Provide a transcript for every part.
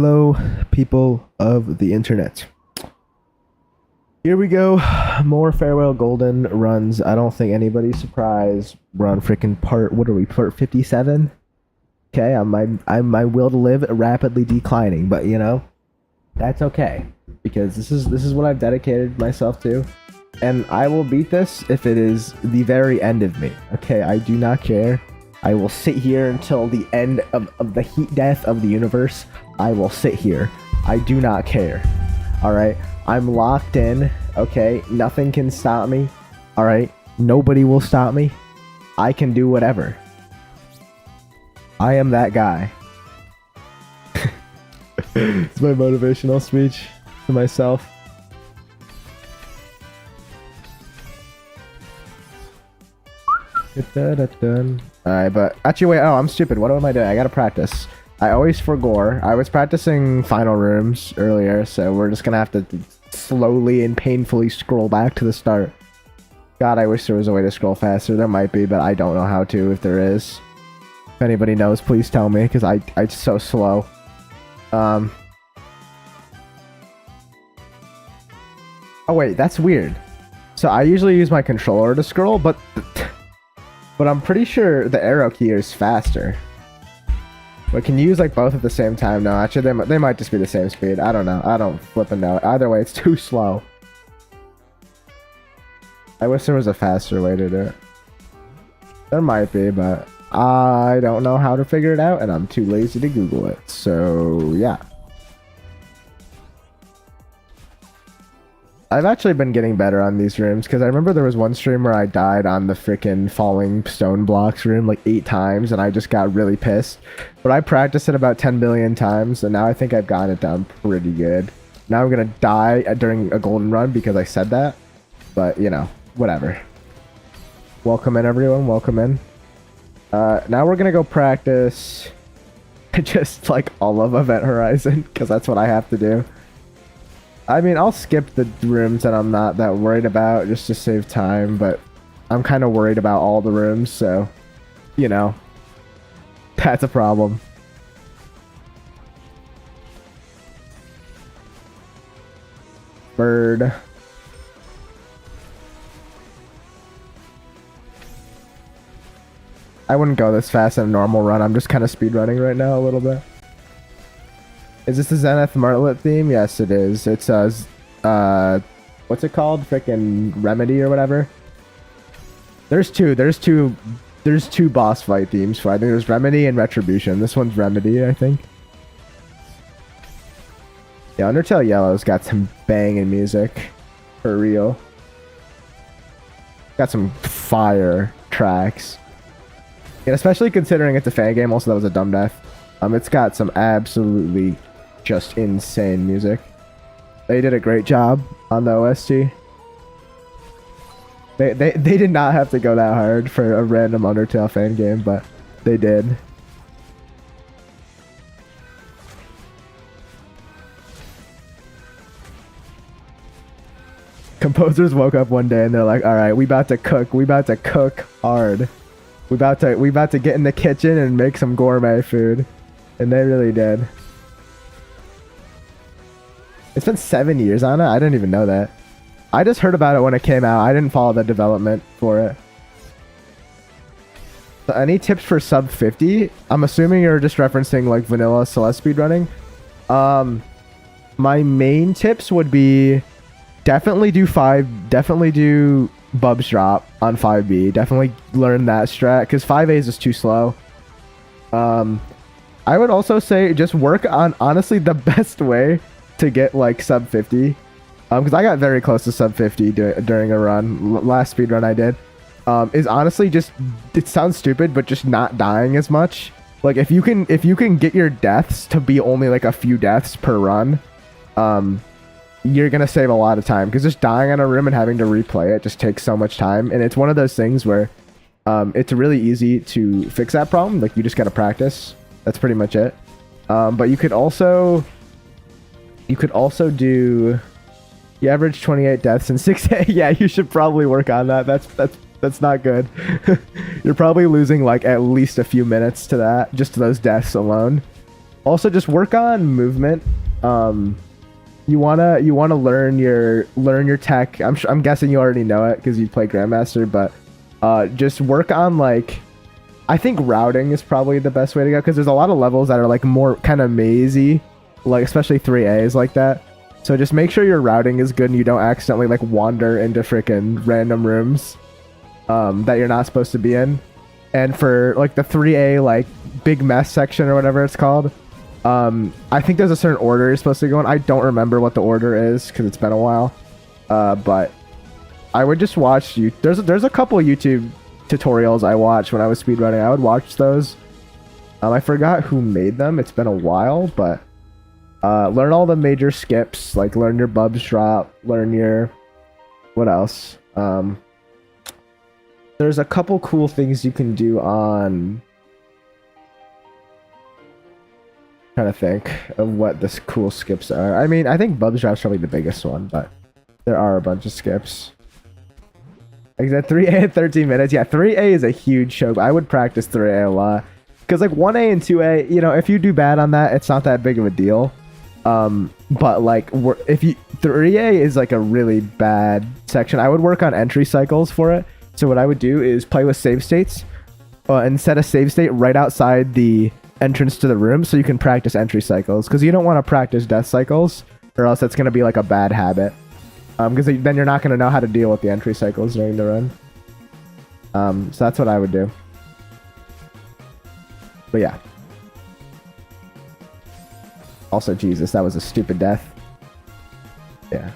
Hello, people of the internet. Here we go. More Farewell Golden runs. I don't think anybody's surprised. We're on freaking what are we, part 57? Okay, my will to live rapidly declining, but you know, that's okay. Because this is what I've dedicated myself to. And I will beat this if it is the very end of me. Okay, I do not care. I will sit here until the end of the heat death of the universe. I will sit here. I do not care. Alright? I'm locked in. Okay? Nothing can stop me. Alright? Nobody will stop me. I can do whatever. I am that guy. It's my motivational speech to myself. Alright, but actually wait, oh, I'm stupid. What am I doing? I gotta practice. I always forgore. I was practicing final rooms earlier, so we're just gonna have to slowly and painfully scroll back to the start. God, I wish there was a way to scroll faster. There might be, but I don't know how to if there is. If anybody knows, please tell me, because it's so slow. Oh wait, that's weird. So I usually use my controller to scroll, but I'm pretty sure the arrow key is faster. But can you use like both at the same time? No, actually they might just be the same speed. I don't know. I don't flipping know. Either way, it's too slow. I wish there was a faster way to do it. There might be, but I don't know how to figure it out, and I'm too lazy to Google it. So yeah. I've actually been getting better on these rooms, because I remember there was one stream where I died on the freaking falling stone blocks room like 8 times, and I just got really pissed. But I practiced it about 10 billion times, and now I think I've gotten it down pretty good. Now I'm gonna die during a golden run because I said that, but you know, whatever. Welcome in, everyone. Welcome in. Now we're gonna go practice just like all of Event Horizon, because that's what I have to do. I mean, I'll skip the rooms that I'm not that worried about just to save time, but I'm kind of worried about all the rooms, so, you know, that's a problem. Bird. I wouldn't go this fast in a normal run. I'm just kind of speedrunning right now a little bit. Is this the Zenith Martlet theme? Yes, it is. It's what's it called? Frickin' Remedy or whatever. There's two boss fight themes for. I think there's Remedy and Retribution. This one's Remedy, I think. Yeah, Undertale Yellow's got some banging music, for real. Got some fire tracks. And especially considering it's a fan game. Also, that was a dumb death. It's got some absolutely just insane music. They did a great job on the OST. They did not have to go that hard for a random Undertale fan game, but they did. Composers woke up one day and they're like, "All right, we about to cook. We about to cook hard. We about to get in the kitchen and make some gourmet food." And they really did. It's been 7 years on it? I didn't even know that. I just heard about it when it came out. I didn't follow the development for it. So any tips for sub 50? I'm assuming you're just referencing like vanilla Celeste speedrunning. My main tips would be definitely do Bubs Drop on 5B. Definitely learn that strat, because 5A is just too slow. I would also say just work on, honestly, the best way to get like sub 50, because I got very close to sub 50 during a run, last speed run I did, is honestly just, it sounds stupid, but just not dying as much. Like if you can get your deaths to be only like a few deaths per run, you're gonna save a lot of time, because just dying on a room and having to replay it just takes so much time. And it's one of those things where it's really easy to fix that problem. Like you just gotta practice. That's pretty much it. But you could also do, you average 28 deaths in 6A. Yeah, you should probably work on that. That's not good. You're probably losing like at least a few minutes to that, just to those deaths alone. Also, just work on movement. You wanna learn your tech. I'm guessing you already know it because you play Grandmaster, but just work on like, I think routing is probably the best way to go because there's a lot of levels that are like more kind of mazy, like especially 3As like that. So just make sure your routing is good and you don't accidentally like wander into freaking random rooms that you're not supposed to be in. And for like the 3A like big mess section or whatever it's called, I think there's a certain order you're supposed to go in. I don't remember what the order is because it's been a while. But I would just watch you. There's a couple YouTube tutorials I watched when I was speedrunning. I would watch those. I forgot who made them. It's been a while, but learn all the major skips. Like learn your Bubs drop. Learn your what else? There's a couple cool things you can do on. Trying to think of what the cool skips are. I mean, I think Bubs drop's probably the biggest one, but there are a bunch of skips. Like that 3A at 13 minutes. Yeah, 3A is a huge choke. I would practice 3A a lot. Because like 1A and 2A, you know, if you do bad on that, it's not that big of a deal. But like if you 3A is like a really bad section, I would work on entry cycles for it. So what I would do is play with save states and set a save state right outside the entrance to the room so you can practice entry cycles, because you don't want to practice death cycles or else it's going to be like a bad habit, because then you're not going to know how to deal with the entry cycles during the run. So that's what I would do. But yeah, also Jesus, that was a stupid death. Yeah,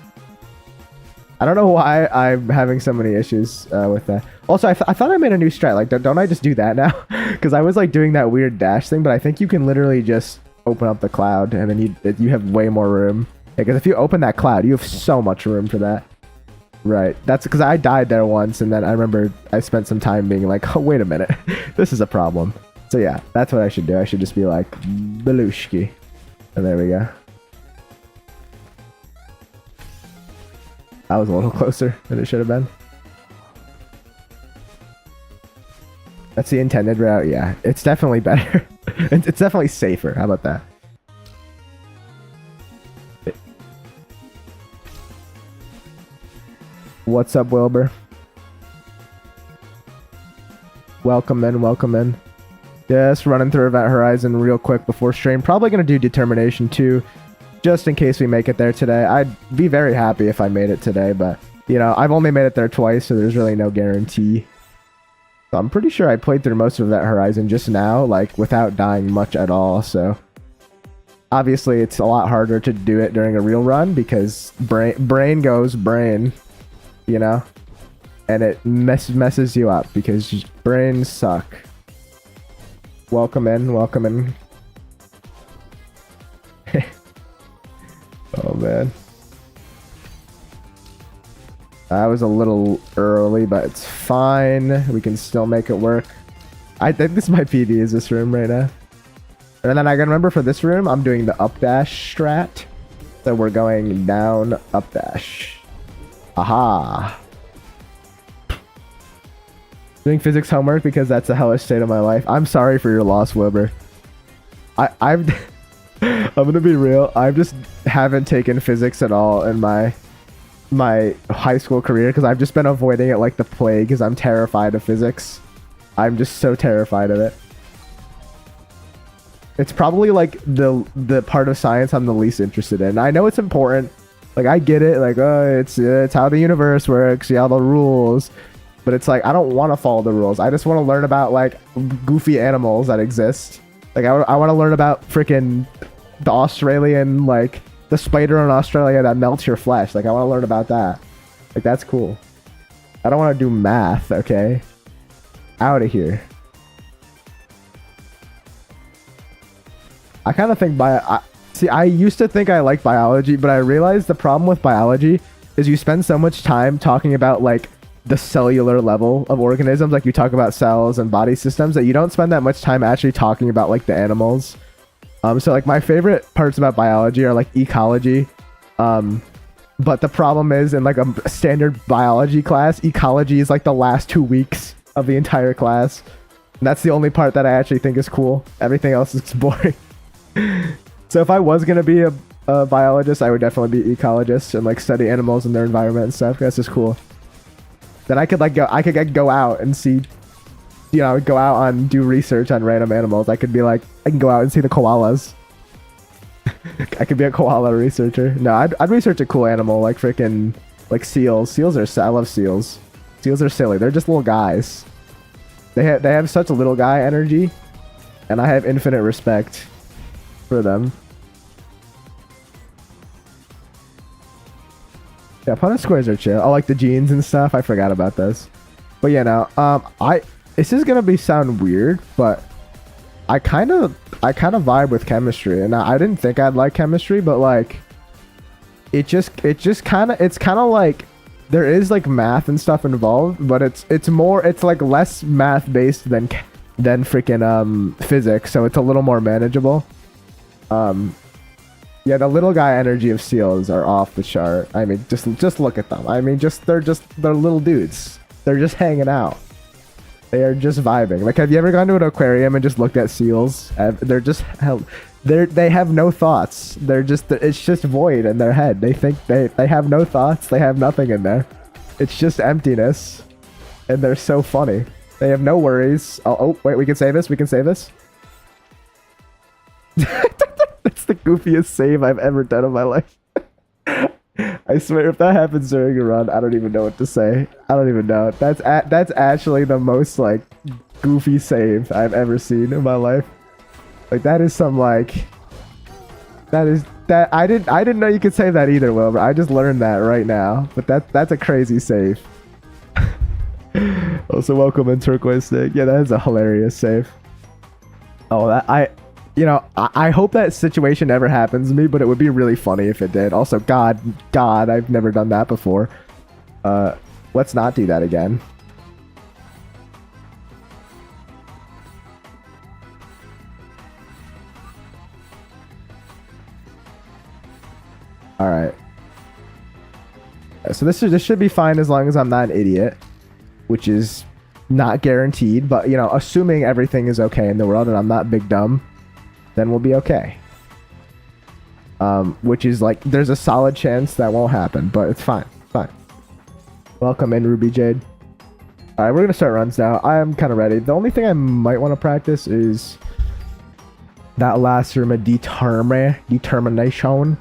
I don't know why I'm having so many issues with that. Also, I thought I made a new strat. Like, don't I just do that now? Because I was like doing that weird dash thing, but I think you can literally just open up the cloud and then you have way more room. Because if you open that cloud, you have so much room for that. Right. That's because I died there once, and then I remember I spent some time being like, oh, wait a minute. This is a problem. So yeah, that's what I should do. I should just be like, Belushki. And there we go. I was a little closer than it should have been. That's the intended route. Yeah, it's definitely better. It's definitely safer. How about that? What's up, Wilbur? Welcome in, welcome in. Just running through Event Horizon real quick before stream. Probably going to do Determination 2. Just in case we make it there today. I'd be very happy if I made it today, but you know, I've only made it there twice, so there's really no guarantee. So I'm pretty sure I played through most of that Horizon just now, like without dying much at all. So obviously it's a lot harder to do it during a real run because brain goes brain, you know, and it messes you up because brains suck. Welcome in, welcome in. Oh man, I was a little early, but it's fine. We can still make it work. I think this might PB is this room right now. And then I can remember for this room, I'm doing the up dash strat. So we're going down, up dash. Aha. Doing physics homework because that's the hellish state of my life. I'm sorry for your loss, Wilbur. I'm gonna be real. I just haven't taken physics at all in my high school career because I've just been avoiding it like the plague because I'm terrified of physics. I'm just so terrified of it. It's probably like the part of science I'm the least interested in. I know it's important. Like I get it. Like it's how the universe works. Yeah, the rules. But it's like I don't want to follow the rules. I just want to learn about like goofy animals that exist. Like I want to learn about freaking the Australian, like the spider in Australia that melts your flesh. Like I want to learn about that. Like that's cool. I don't want to do math. Okay, out of here. I kind of think see, I used to think I liked biology, but I realized the problem with biology is you spend so much time talking about like the cellular level of organisms, like you talk about cells and body systems, that you don't spend that much time actually talking about like the animals. So like my favorite parts about biology are like ecology, but the problem is in like a standard biology class, ecology is like the last 2 weeks of the entire class, and that's the only part that I actually think is cool. Everything else is boring. So if I was gonna be a biologist, I would definitely be ecologist and like study animals and their environment and stuff. That's just cool. Then I could like go out and see, you know, go out on do research on random animals. I could be like, I can go out and see the koalas. I could be a koala researcher. No, I'd research a cool animal like freaking like seals. I love seals. Seals are silly. They're just little guys. They have such little guy energy, and I have infinite respect for them. Yeah, Punnett squares are chill. I like the genes and stuff. I forgot about this. But yeah, no. This is gonna sound weird, but I kind of vibe with chemistry, and I didn't think I'd like chemistry, but like, it's kind of like there is like math and stuff involved, but it's like less math based than freaking physics, so it's a little more manageable. Yeah, the little guy energy of seals are off the chart. I mean, just look at them. I mean, they're little dudes. They're just hanging out. They are just vibing. Like, have you ever gone to an aquarium and just looked at seals? They're just they have no thoughts. It's just void in their head. They think they have no thoughts. They have nothing in there. It's just emptiness, and they're so funny. They have no worries. Oh wait, we can save this. We can save this. That's the goofiest save I've ever done in my life. I swear, if that happens during a run, I don't even know what to say. I don't even know. That's actually the most like goofy save I've ever seen in my life. Like that is some like that I didn't know you could save that either, Wilbur. I just learned that right now. But that's a crazy save. Also, welcome in Turquoise Stick. Yeah, that is a hilarious save. Oh, I hope that situation never happens to me, but it would be really funny if it did. Also, God, I've never done that before. Let's not do that again. All right. So this should be fine as long as I'm not an idiot, which is not guaranteed. But you know, assuming everything is okay in the world and I'm not big dumb, then we'll be okay. Which is like, there's a solid chance that won't happen, but it's fine. Fine. Welcome in, Ruby Jade. All right, we're gonna start runs now. I am kind of ready. The only thing I might want to practice is that last room of determination.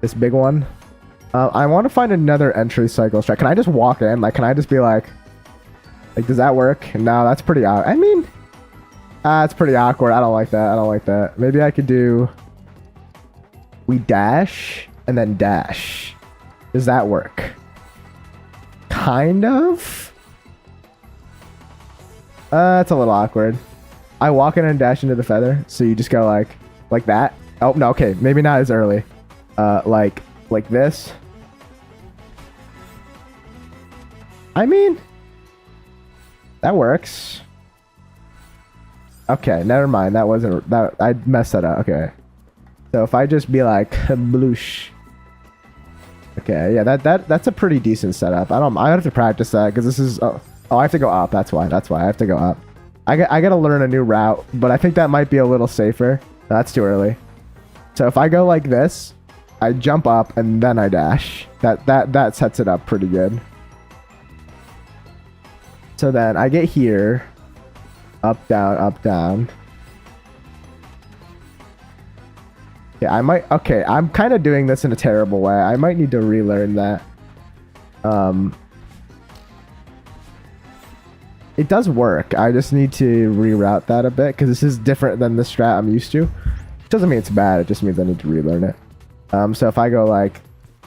This big one. I want to find another entry cycle strat. Can I just walk in? Like, can I just be like, does that work? No, that's pretty odd. I mean, it's pretty awkward. I don't like that. Maybe I could do, we dash and then dash. Does that work? Kind of. It's a little awkward. I walk in and dash into the feather, so you just go like that. Oh no, okay, maybe not as early. Like this. I mean, that works. Okay, never mind. That wasn't that. I messed that up. Okay, so if I just be like bloosh. Okay, yeah, that's a pretty decent setup. I have to practice that because this is. Oh, I have to go up. That's why I have to go up. I gotta learn a new route, but I think that might be a little safer. No, that's too early. So if I go like this, I jump up and then I dash. That sets it up pretty good. So then I get here, up, down, up, down. Yeah, okay, I'm kind of doing this in a terrible way. I might need to relearn that. It does work. I just need to reroute that a bit because this is different than the strat I'm used to. It doesn't mean it's bad. It just means I need to relearn it. So if I go like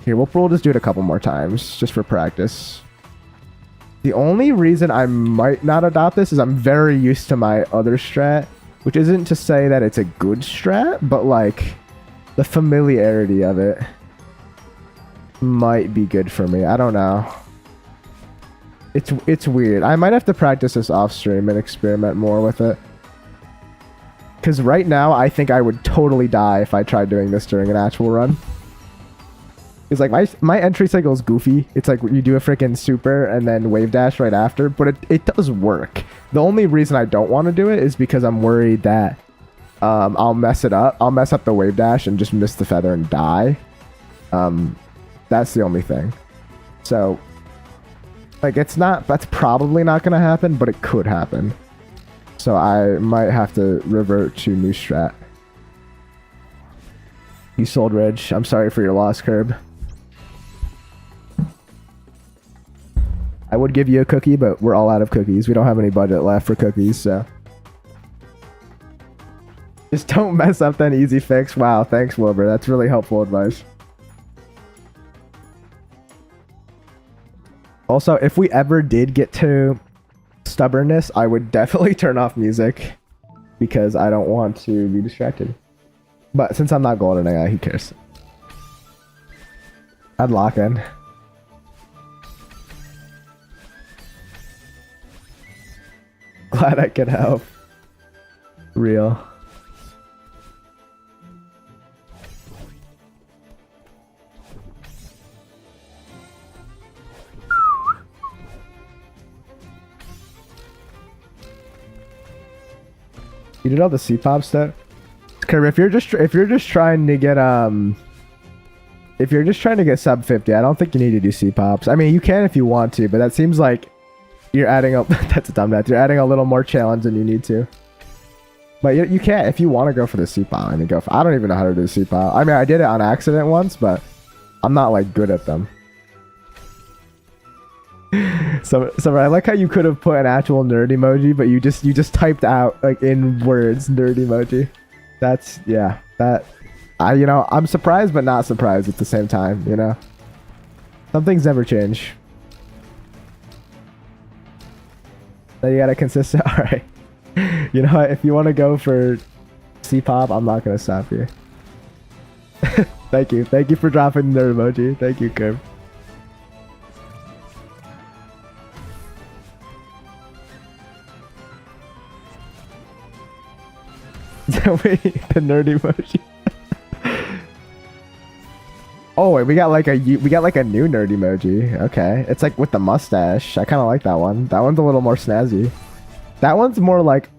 here, we'll just do it a couple more times just for practice. The only reason I might not adopt this is I'm very used to my other strat, which isn't to say that it's a good strat, but like the familiarity of it might be good for me. I don't know. It's weird. I might have to practice this off stream and experiment more with it. Because right now, I think I would totally die if I tried doing this during an actual run. It's like my entry cycle is goofy. It's like you do a freaking super and then wave dash right after, but it does work. The only reason I don't want to do it is because I'm worried that I'll mess it up. I'll mess up the wave dash and just miss the feather and die. That's the only thing. So, like, that's probably not going to happen, but it could happen. So I might have to revert to new strat. You sold Ridge. I'm sorry for your loss, Curb. I would give you a cookie, but we're all out of cookies. We don't have any budget left for cookies, so. Just don't mess up that easy fix. Wow, thanks, Wilbur. That's really helpful advice. Also, if we ever did get to stubbornness, I would definitely turn off music because I don't want to be distracted. But since I'm not golden AI, who cares? I'd lock in. Glad I could help. Real. You did all the C-pop stuff? Curve, if you're just trying to get sub 50, I don't think you need to do C-pops. I mean, you can if you want to, but that seems like you're adding up. That's a dumb net. You're adding a little more challenge than you need to. But you can't if you want to go for the C-pop. I mean, go for. I don't even know how to do C-pop. I mean, I did it on accident once, but I'm not like good at them. So I like how you could have put an actual nerd emoji, but you just typed out like in words nerd emoji. That's yeah. I'm surprised but not surprised at the same time. You know, some things never change. So you gotta consistent. All right. You know what? If you want to go for C-pop, I'm not gonna stop you. Thank you for dropping the nerd emoji. Thank you, Curve. Wait, the nerd emoji. Oh wait, we got like a new nerd emoji. Okay, it's like with the mustache. I kind of like that one. That one's a little more snazzy. That one's more like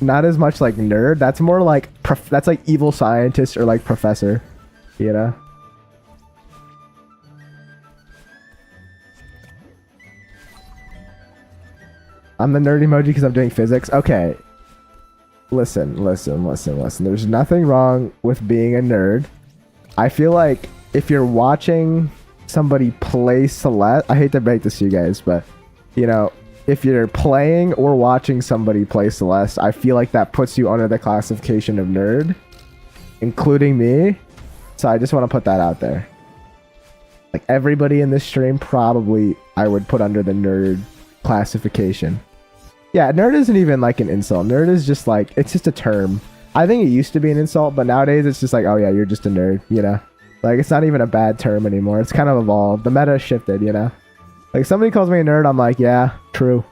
not as much like nerd. That's more like that's like evil scientist or like professor. You know. I'm the nerd emoji because I'm doing physics. Okay. Listen. There's nothing wrong with being a nerd. I feel like if you're watching somebody play Celeste, I hate to break this to you guys, but you know, if you're playing or watching somebody play Celeste, I feel like that puts you under the classification of nerd, including me. So I just want to put that out there. Like everybody in this stream, probably I would put under the nerd classification. Yeah, nerd isn't even like an insult. Nerd is just like, it's just a term. I think it used to be an insult, but nowadays it's just like, oh yeah, you're just a nerd, you know? Like, it's not even a bad term anymore. It's kind of evolved. The meta shifted, you know? Like, if somebody calls me a nerd, I'm like, yeah, true.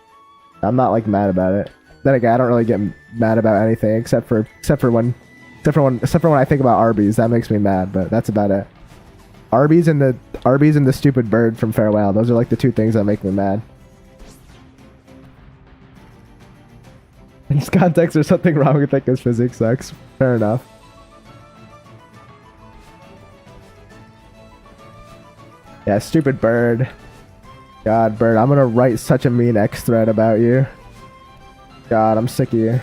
I'm not like mad about it. Then again, I don't really get mad about anything except for when I think about Arby's. That makes me mad, but that's about it. Arby's and the stupid bird from Farewell. Those are like the two things that make me mad. In this context, there's something wrong with it because physics sucks. Fair enough. Yeah, stupid bird. God, bird, I'm gonna write such a mean X thread about you. God, I'm sick of you.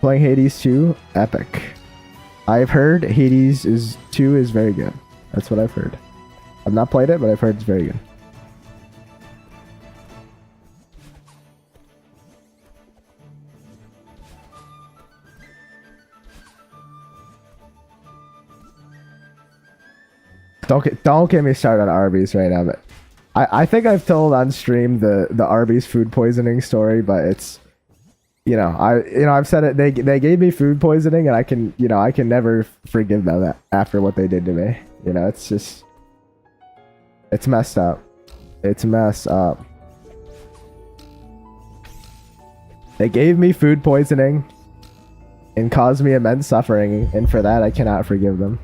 Playing Hades 2? Epic. I've heard Hades 2 is very good. That's what I've heard. I've not played it, but I've heard it's very good. Don't get me started on Arby's right now, but I think I've told on stream the Arby's food poisoning story, but it's I've said it. They gave me food poisoning, and I can never forgive them after what they did to me. You know, it's just it's messed up. It's messed up. They gave me food poisoning and caused me immense suffering, and for that I cannot forgive them.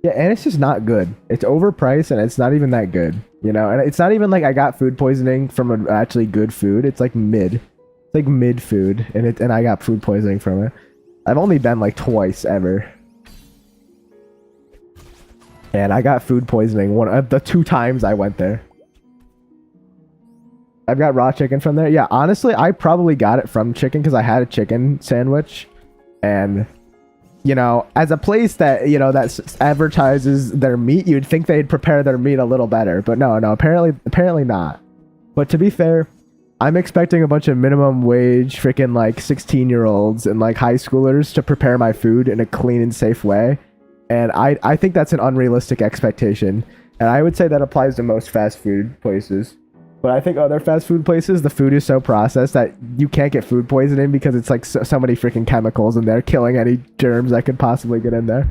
Yeah, and it's just not good. It's overpriced and it's not even that good, you know. And it's not even like I got food poisoning from an actually good food. It's like mid. It's like mid food, and I got food poisoning from it. I've only been like twice ever. And I got food poisoning one of the 2 times I went there. I've got raw chicken from there. Yeah, honestly, I probably got it from chicken because I had a chicken sandwich. And, you know, as a place that, you know, that advertises their meat, you'd think they'd prepare their meat a little better. But no, apparently not. But to be fair, I'm expecting a bunch of minimum wage freaking like 16-year-olds and like high schoolers to prepare my food in a clean and safe way. And I think that's an unrealistic expectation. And I would say that applies to most fast food places. But I think other fast food places, the food is so processed that you can't get food poisoning because it's like so many freaking chemicals in there, killing any germs that could possibly get in there.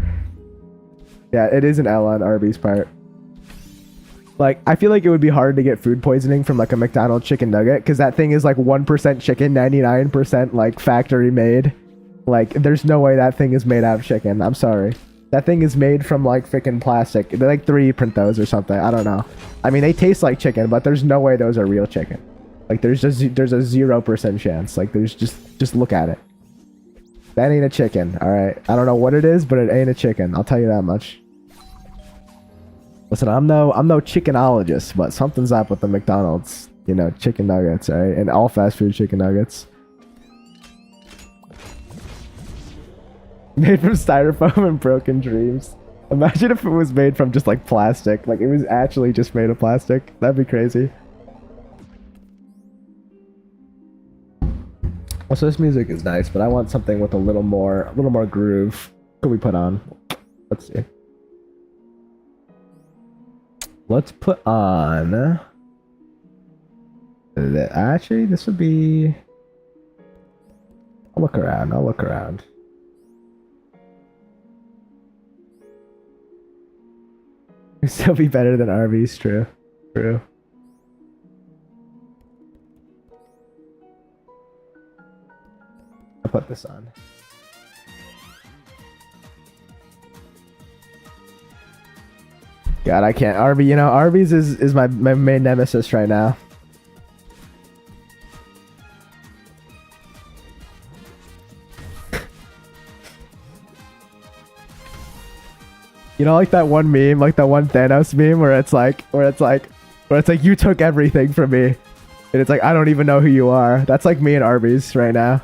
Yeah, it is an L on Arby's part. Like, I feel like it would be hard to get food poisoning from like a McDonald's chicken nugget because that thing is like 1% chicken, 99% like factory made. Like, there's no way that thing is made out of chicken. I'm sorry. That thing is made from like freaking plastic. They like 3D print those or something. I don't know. I mean, they taste like chicken, but there's no way those are real chicken. Like there's a 0% chance. Like there's just look at it. That ain't a chicken. All right. I don't know what it is, but it ain't a chicken. I'll tell you that much. Listen, I'm no chickenologist, but something's up with the McDonald's, you know, chicken nuggets, all right, and all fast food chicken nuggets. Made from styrofoam and broken dreams. Imagine if it was made from just like plastic. Like it was actually just made of plastic. That'd be crazy. Also, this music is nice, but I want something with a little more groove. What can we put on? Let's see. Let's put on. Actually, this would be. I'll look around. It'd still be better than Arby's, true. I'll put this on. God, I can't. Arby's is my main nemesis right now. You know, like that one meme, like that one Thanos meme where it's like you took everything from me, and it's like I don't even know who you are. That's like me and Arby's right now.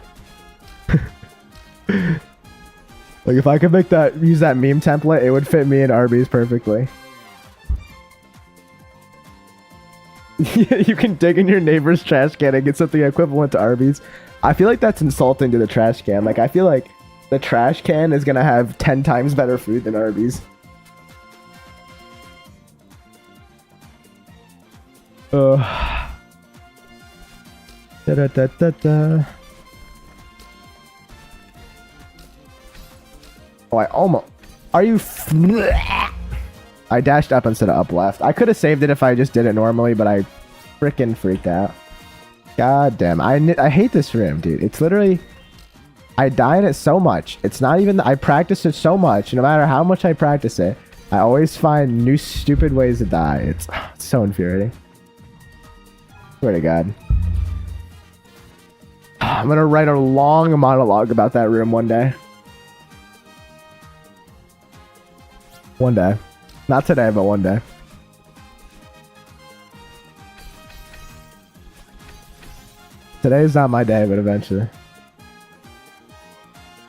Like if I could use that meme template, it would fit me and Arby's perfectly. You can dig in your neighbor's trash can and get something equivalent to Arby's. I feel like that's insulting to the trash can. Like I feel like the trash can is gonna have 10 times better food than Arby's. Da, da, da, da, da. Oh, I almost... Are you... I dashed up instead of up left. I could have saved it if I just did it normally, but I freaking freaked out. God damn. I hate this room, dude. It's literally... I die in it so much. It's not even... I practice it so much. No matter how much I practice it, I always find new stupid ways to die. It's so infuriating. Swear to God. I'm gonna write a long monologue about that room one day. One day. Not today, but one day. Today is not my day, but eventually.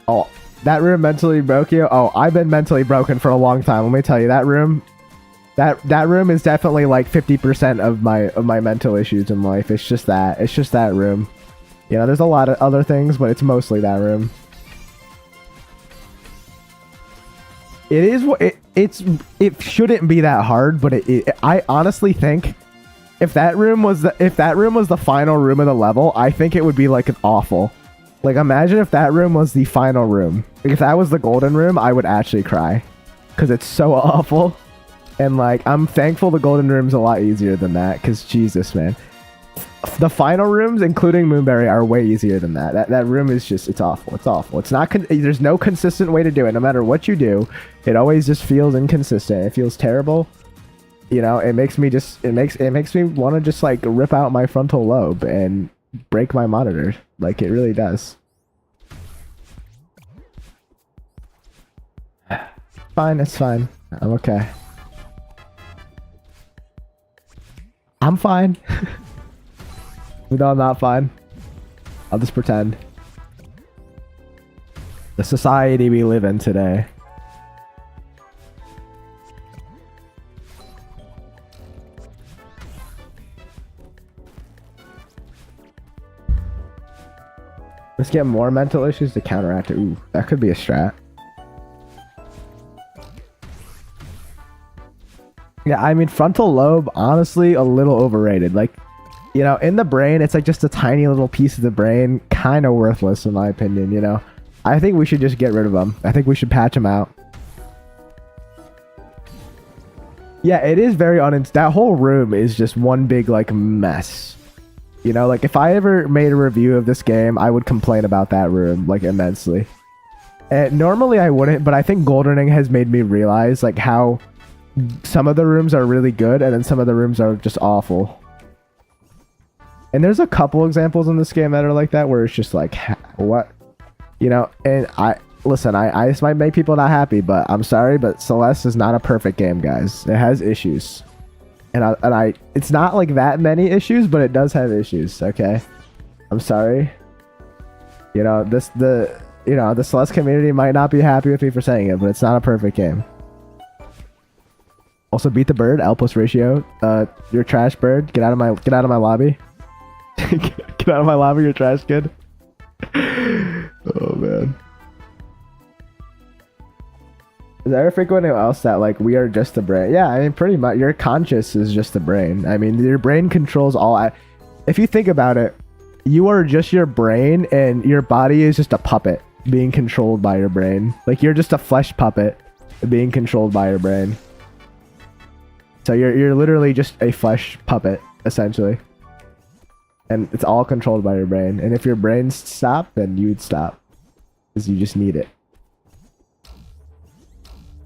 Oh, that room mentally broke you? Oh, I've been mentally broken for a long time. Let me tell you, that room... That room is definitely like 50% of my mental issues in life. It's just that. It's just that room. You know, there's a lot of other things, but it's mostly that room. It is what it shouldn't be that hard, but I honestly think if that room was the final room of the level, I think it would be like awful. Like imagine if that room was the final room. Like, if that was the golden room, I would actually cry because it's so awful. And like I'm thankful the golden room's a lot easier than that because Jesus, man. The final rooms, including Moonberry, are way easier than that. That room is just, it's awful. It's awful. It's not, there's no consistent way to do it. No matter what you do, it always just feels inconsistent. It feels terrible. You know, it makes me just, it makes me want to just like rip out my frontal lobe and break my monitor. Like, it really does. Fine, it's fine. I'm okay. I'm fine. No, I'm not fine. I'll just pretend. The society we live in today. Let's get more mental issues to counteract it. Ooh, that could be a strat. Yeah, I mean, frontal lobe, honestly, a little overrated. Like, you know, in the brain, it's like just a tiny little piece of the brain, kind of worthless in my opinion, you know? I think we should just get rid of them. I think we should patch them out. Yeah, it is very that whole room is just one big, like, mess. You know, like, if I ever made a review of this game, I would complain about that room, like, immensely. And normally I wouldn't, but I think Goldening has made me realize, like, how some of the rooms are really good, and then some of the rooms are just awful. And there's a couple examples in this game that are like that, where it's just like, what? You know, and listen, this might make people not happy, but I'm sorry, but Celeste is not a perfect game, guys. It has issues. And it's not like that many issues, but it does have issues, okay? I'm sorry. You know, the Celeste community might not be happy with me for saying it, but it's not a perfect game. Also, beat the bird, L plus ratio. You're trash bird. Get out of my lobby. Get out of my lobby, you trash kid. Oh man. Is there frequent else that like we are just the brain? Yeah, I mean pretty much your conscious is just the brain. I mean your brain controls all. If you think about it, you are just your brain and your body is just a puppet being controlled by your brain. Like you're just a flesh puppet being controlled by your brain. So you're literally just a flesh puppet essentially. And it's all controlled by your brain. And if your brain stopped, then you'd stop. Because you just need it.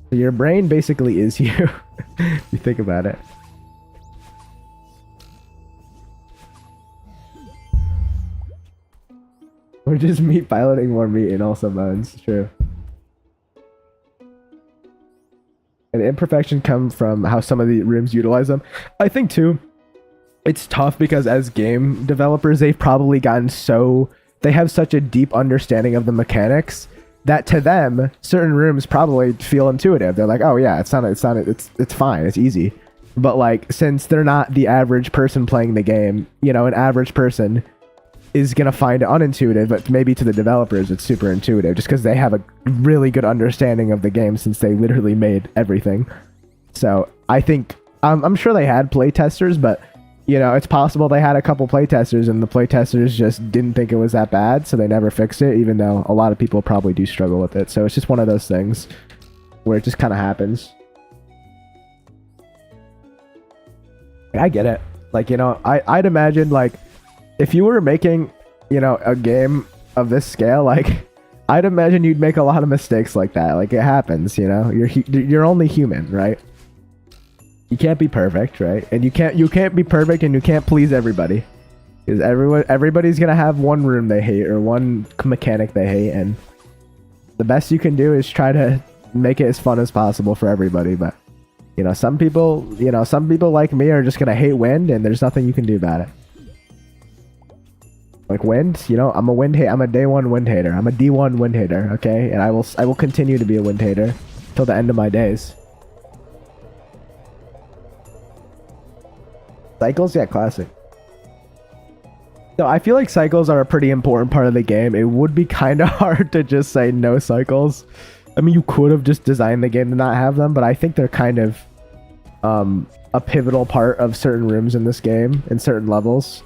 So your brain basically is you. If you think about it. Or just meat piloting more meat in also modes. True. And imperfection come from how some of the rooms utilize them. I think too. It's tough because as game developers, they've probably gotten they have such a deep understanding of the mechanics that to them, certain rooms probably feel intuitive. They're like, oh yeah, it's fine, it's easy. But like, since they're not the average person playing the game, you know, an average person is gonna find it unintuitive, but maybe to the developers, it's super intuitive just because they have a really good understanding of the game since they literally made everything. So I think, I'm sure they had playtesters, but you know, it's possible they had a couple playtesters and the playtesters just didn't think it was that bad, so they never fixed it, even though a lot of people probably do struggle with it. So it's just one of those things where it just kind of happens. I get it. Like, you know, I'd imagine, like, if you were making, you know, a game of this scale, like, I'd imagine you'd make a lot of mistakes like that. Like, it happens, you know? You're only human, right? You can't be perfect, right? And you can't be perfect and you can't please everybody. Because everybody's gonna have one room they hate or one mechanic they hate, and the best you can do is try to make it as fun as possible for everybody. But you know, some people like me are just gonna hate wind, and there's nothing you can do about it. Like wind, you know, I'm a day one wind hater. I'm a D1 wind hater, okay? And I will continue to be a wind hater till the end of my days. Cycles? Yeah, classic. So I feel like cycles are a pretty important part of the game. It would be kind of hard to just say no cycles. I mean, you could have just designed the game to not have them, but I think they're kind of a pivotal part of certain rooms in this game, in certain levels.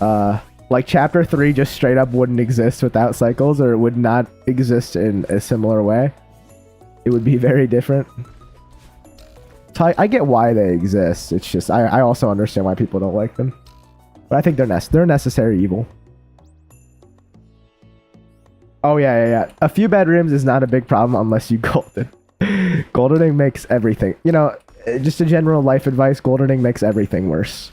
Like Chapter 3 just straight up wouldn't exist without cycles, or it would not exist in a similar way. It would be very different. So I get why they exist. It's just, I also understand why people don't like them. But I think they're necessary evil. Oh yeah. A few bedrooms is not a big problem unless you golden. Goldening makes everything. You know, just a general life advice, goldening makes everything worse.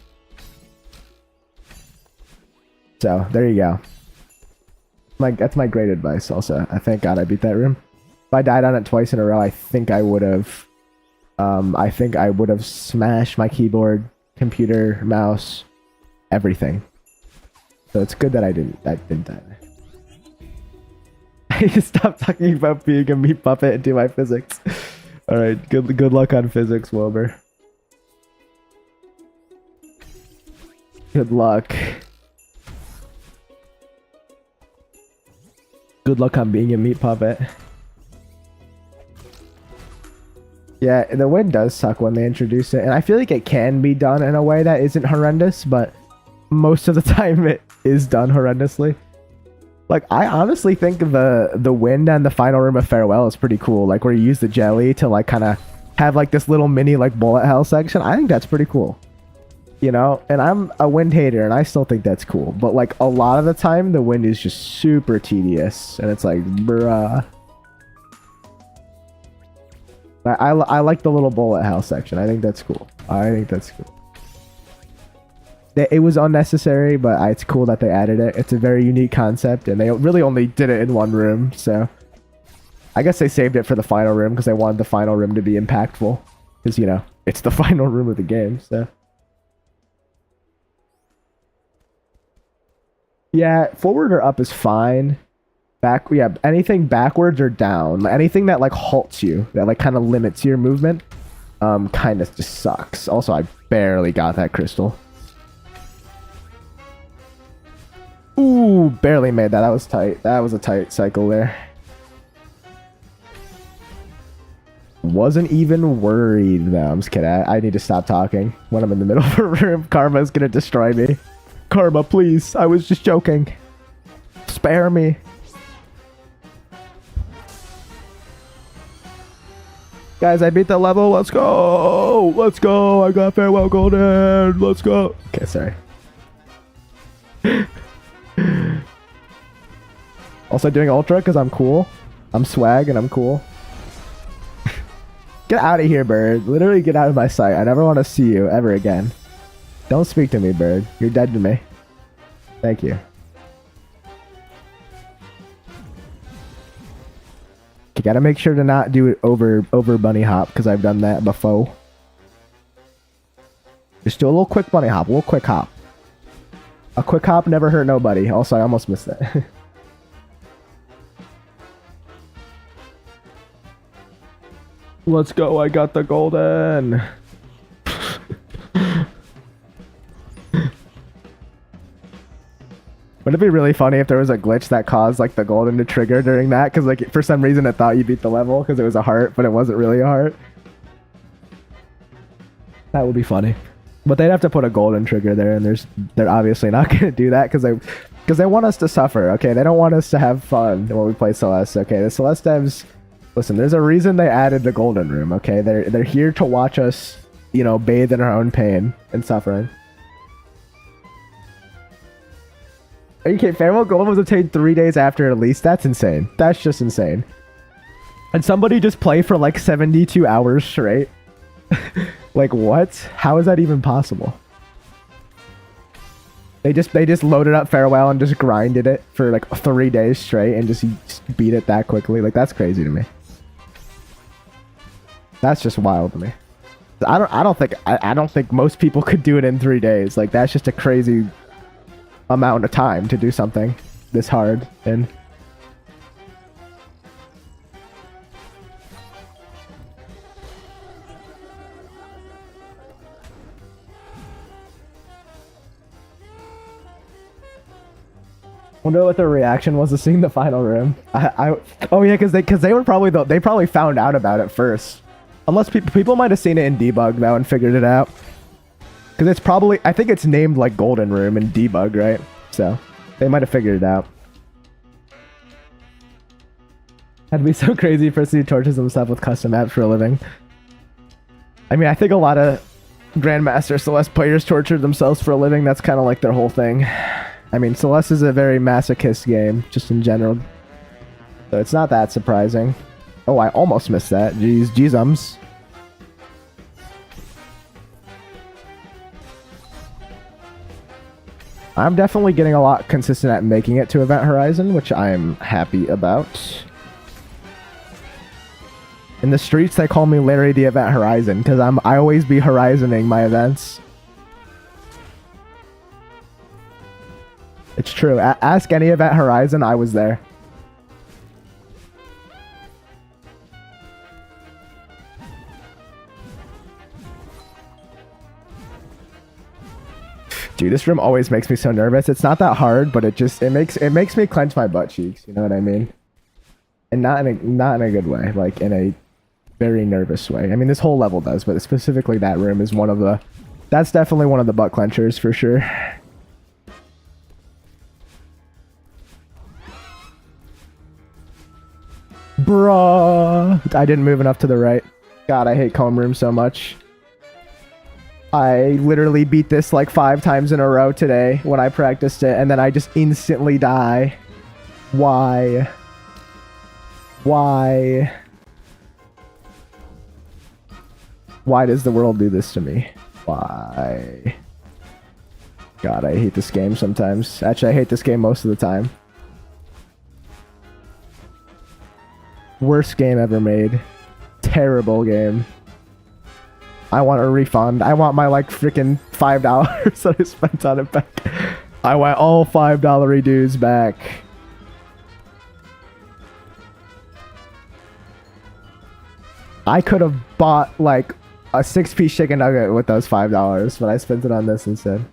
So, there you go. That's my great advice also. I thank God I beat that room. If I died on it twice in a row, I think I would have smashed my keyboard, computer, mouse, everything. So it's good that I didn't die. I need to stop talking about being a meat puppet and do my physics. Alright, good luck on physics, Wilbur. Good luck. Good luck on being a meat puppet. Yeah, the wind does suck when they introduce it, and I feel like it can be done in a way that isn't horrendous, but most of the time it is done horrendously. Like, I honestly think the wind and the final room of Farewell is pretty cool. Like, where you use the jelly to, like, kind of have, like, this little mini, like, bullet hell section. I think that's pretty cool. You know? And I'm a wind hater, and I still think that's cool. But, like, a lot of the time, the wind is just super tedious. And it's like, bruh. I like the little bullet hell section. I think that's cool. It was unnecessary, but it's cool that they added it. It's a very unique concept, and they really only did it in one room, so I guess they saved it for the final room because they wanted the final room to be impactful, because, you know, it's the final room of the game. So yeah, forward or up is fine. Anything backwards or down, anything that like halts you, that like kind of limits your movement, kind of just sucks. Also, I barely got that crystal. Ooh, barely made that. That was tight. That was a tight cycle there. Wasn't even worried. No, I'm just kidding. I need to stop talking when I'm in the middle of a room. Karma's gonna destroy me. Karma, please. I was just joking. Spare me. Guys, I beat the level. Let's go. Let's go. I got Farewell Golden. Let's go. Okay, sorry. Also doing Ultra because I'm cool. I'm swag and I'm cool. Get out of here, bird. Literally get out of my sight. I never want to see you ever again. Don't speak to me, bird. You're dead to me. Thank you. You gotta make sure to not do it over bunny hop, because I've done that before. Just do a little quick bunny hop, a little quick hop. A quick hop never hurt nobody. Also, I almost missed that. Let's go, I got the golden. Wouldn't it be really funny if there was a glitch that caused like the golden to trigger during that? Because like for some reason it thought you beat the level because it was a heart, but it wasn't really a heart. That would be funny. But they'd have to put a golden trigger there, and they're obviously not going to do that because they want us to suffer. Okay, they don't want us to have fun when we play Celeste. Okay, the Celeste devs, listen, there's a reason they added the golden room. Okay, they're here to watch us, you know, bathe in our own pain and suffering. Are you kidding? Farewell Golden was obtained 3 days after release. That's insane. That's just insane. And somebody just play for like 72 hours straight. Like what? How is that even possible? They just loaded up Farewell and just grinded it for like 3 days straight and just beat it that quickly. Like that's crazy to me. That's just wild to me. I don't think most people could do it in 3 days. Like that's just a crazy amount of time to do something this hard. And wonder what their reaction was to seeing the final room. Oh yeah, because they were probably they probably found out about it first. Unless people might have seen it in debug though and figured it out. Because it's probably, I think it's named like Golden Room in debug, right? So they might have figured it out. That'd be so crazy for us to tortures himself with custom apps for a living. I mean, I think a lot of Grandmaster Celeste players torture themselves for a living. That's kind of like their whole thing. I mean, Celeste is a very masochist game, just in general. So it's not that surprising. Oh, I almost missed that. Jeez-ums. I'm definitely getting a lot consistent at making it to Event Horizon, which I'm happy about. In the streets, they call me Larry the Event Horizon, because I always be horizoning my events. It's true. Ask any Event Horizon, I was there. Dude, this room always makes me so nervous. It's not that hard, but it makes me clench my butt cheeks. You know what I mean? And not in a good way, like in a very nervous way. I mean, this whole level does, but specifically that room is one of the. That's definitely one of the butt clenchers for sure. Bruh, I didn't move enough to the right. God, I hate comb room so much. I literally beat this like 5 times in a row today when I practiced it, and then I just instantly die. Why? Why? Why does the world do this to me? Why? God, I hate this game sometimes. Actually, I hate this game most of the time. Worst game ever made. Terrible game. I want a refund. I want my like freaking $5 that I spent on it back. I want all $5 dues back. I could have bought like a 6-piece chicken nugget with those $5, but I spent it on this instead.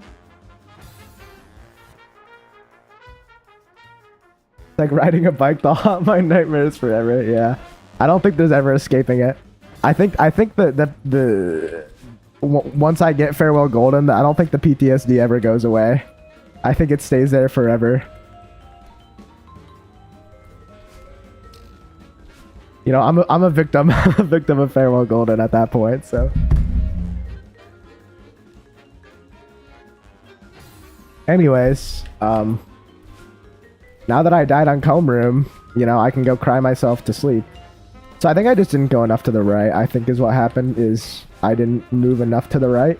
It's like riding a bike to haunt my nightmares forever. Yeah, I don't think there's ever escaping it. I think the once I get Farewell Golden, I don't think the PTSD ever goes away. I think it stays there forever. You know, I'm a victim, a victim of Farewell Golden at that point. So, anyways, now that I died on Comb Room, you know, I can go cry myself to sleep. So I think I just didn't go enough to the right, I think is what happened, is I didn't move enough to the right.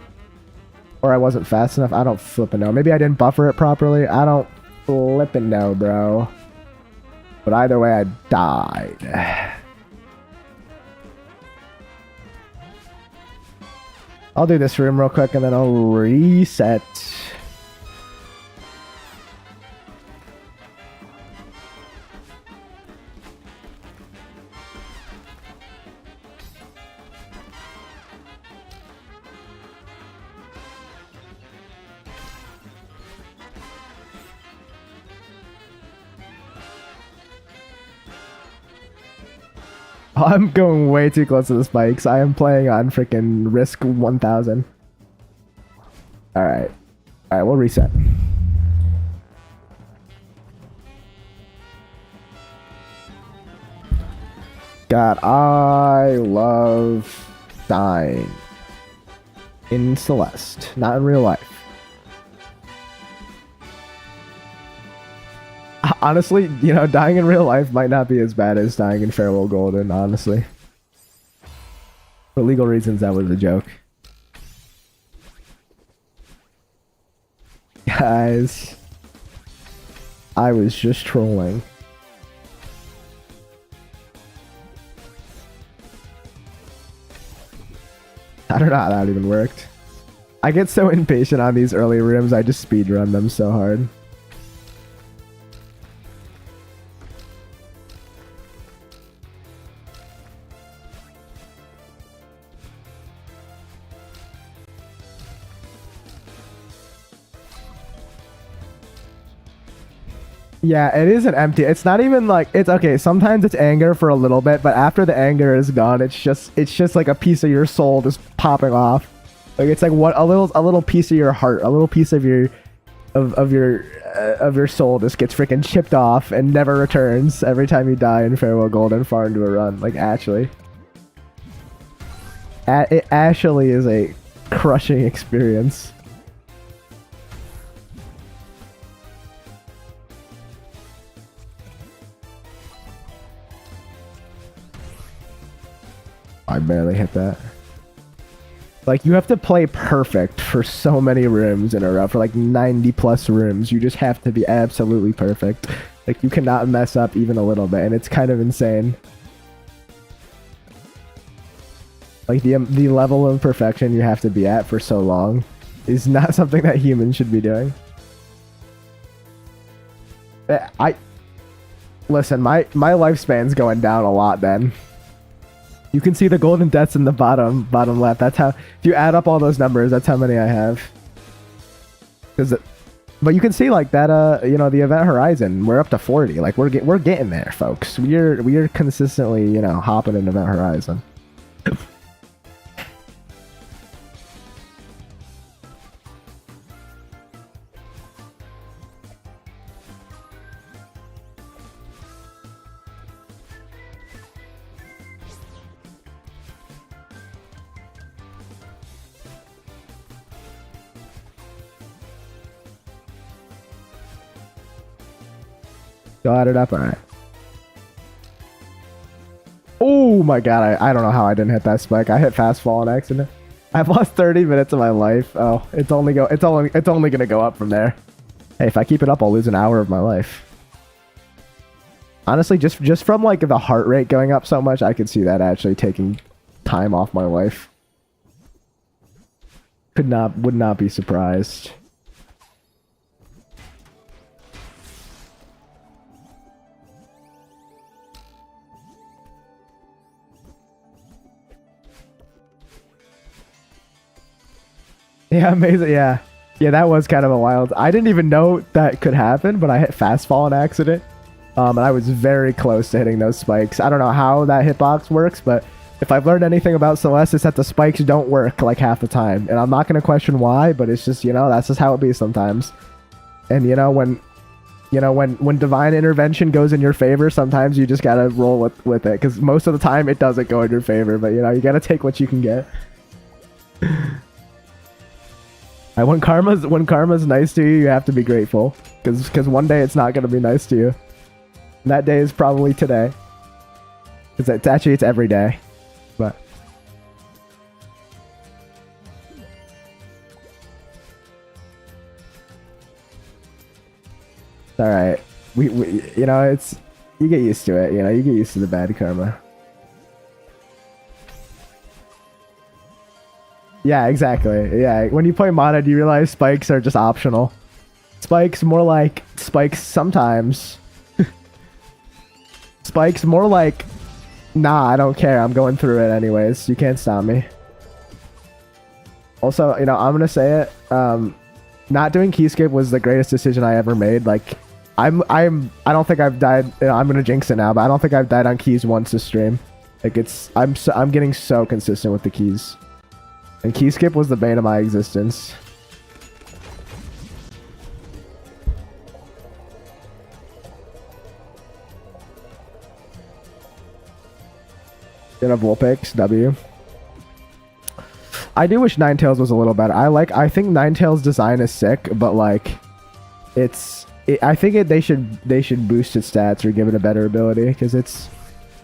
Or I wasn't fast enough. I don't flippin' know. Maybe I didn't buffer it properly. I don't flippin' know, bro. But either way, I died. I'll do this room real quick and then I'll reset. I'm going way too close to the spikes. I am playing on freaking risk 1000. Alright. Alright, we'll reset. God, I love dying in Celeste, not in real life. Honestly, you know, dying in real life might not be as bad as dying in Farewell Golden, honestly. For legal reasons, that was a joke. Guys, I was just trolling. I don't know how that even worked. I get so impatient on these early rooms, I just speedrun them so hard. Yeah, it isn't empty. It's not even like, it's okay. Sometimes it's anger for a little bit, but after the anger is gone, it's just like a piece of your soul just popping off. Like it's like what a little piece of your heart, a little piece of your soul just gets freaking chipped off and never returns every time you die in Farewell Golden far into a run. Like actually, it actually is a crushing experience. I barely hit that. Like, you have to play perfect for so many rooms in a row. For like 90 plus rooms, you just have to be absolutely perfect. Like, you cannot mess up even a little bit, and it's kind of insane. Like, the level of perfection you have to be at for so long is not something that humans should be doing. Listen, my lifespan's going down a lot then. You can see the golden deaths in the bottom left. That's how, if you add up all those numbers, that's how many I have. But you can see like that, you know, the event horizon, we're up to 40. Like we're getting there, folks. We're consistently, you know, hopping in event horizon. Got it up, alright. Oh my god, I don't know how I didn't hit that spike. I hit fast fall on accident. I've lost 30 minutes of my life. Oh, it's only gonna go up from there. Hey, if I keep it up, I'll lose an hour of my life. Honestly, just from like the heart rate going up so much, I could see that actually taking time off my life. Would not be surprised. Yeah, amazing. Yeah, that was kind of a wild. I didn't even know that could happen, but I hit fast fall on accident, and I was very close to hitting those spikes. I don't know how that hitbox works, but if I've learned anything about Celeste, it's that the spikes don't work like half the time, and I'm not gonna question why, but it's just, you know, that's just how it be sometimes. And when divine intervention goes in your favor, sometimes you just gotta roll with it, because most of the time it doesn't go in your favor. But you know, you gotta take what you can get. When karma's nice to you, you have to be grateful, because one day it's not gonna be nice to you. And that day is probably today, because it's every day. But it's all right. We you know, you get used to it. You know, you get used to the bad karma. Yeah, exactly. Yeah, when you play modded, you realize spikes are just optional. Spikes more like spikes sometimes. Spikes more like, nah, I don't care. I'm going through it anyways. You can't stop me. Also, you know, I'm gonna say it. Not doing Keyscape was the greatest decision I ever made. Like, I don't think I've died. You know, I'm gonna jinx it now, but I don't think I've died on keys once this stream. Like, I'm getting so consistent with the keys. And Keyskip was the bane of my existence. Of Vulpix, W. I do wish Ninetales was a little better. I think Ninetales design is sick, but like, I think they should boost its stats or give it a better ability, because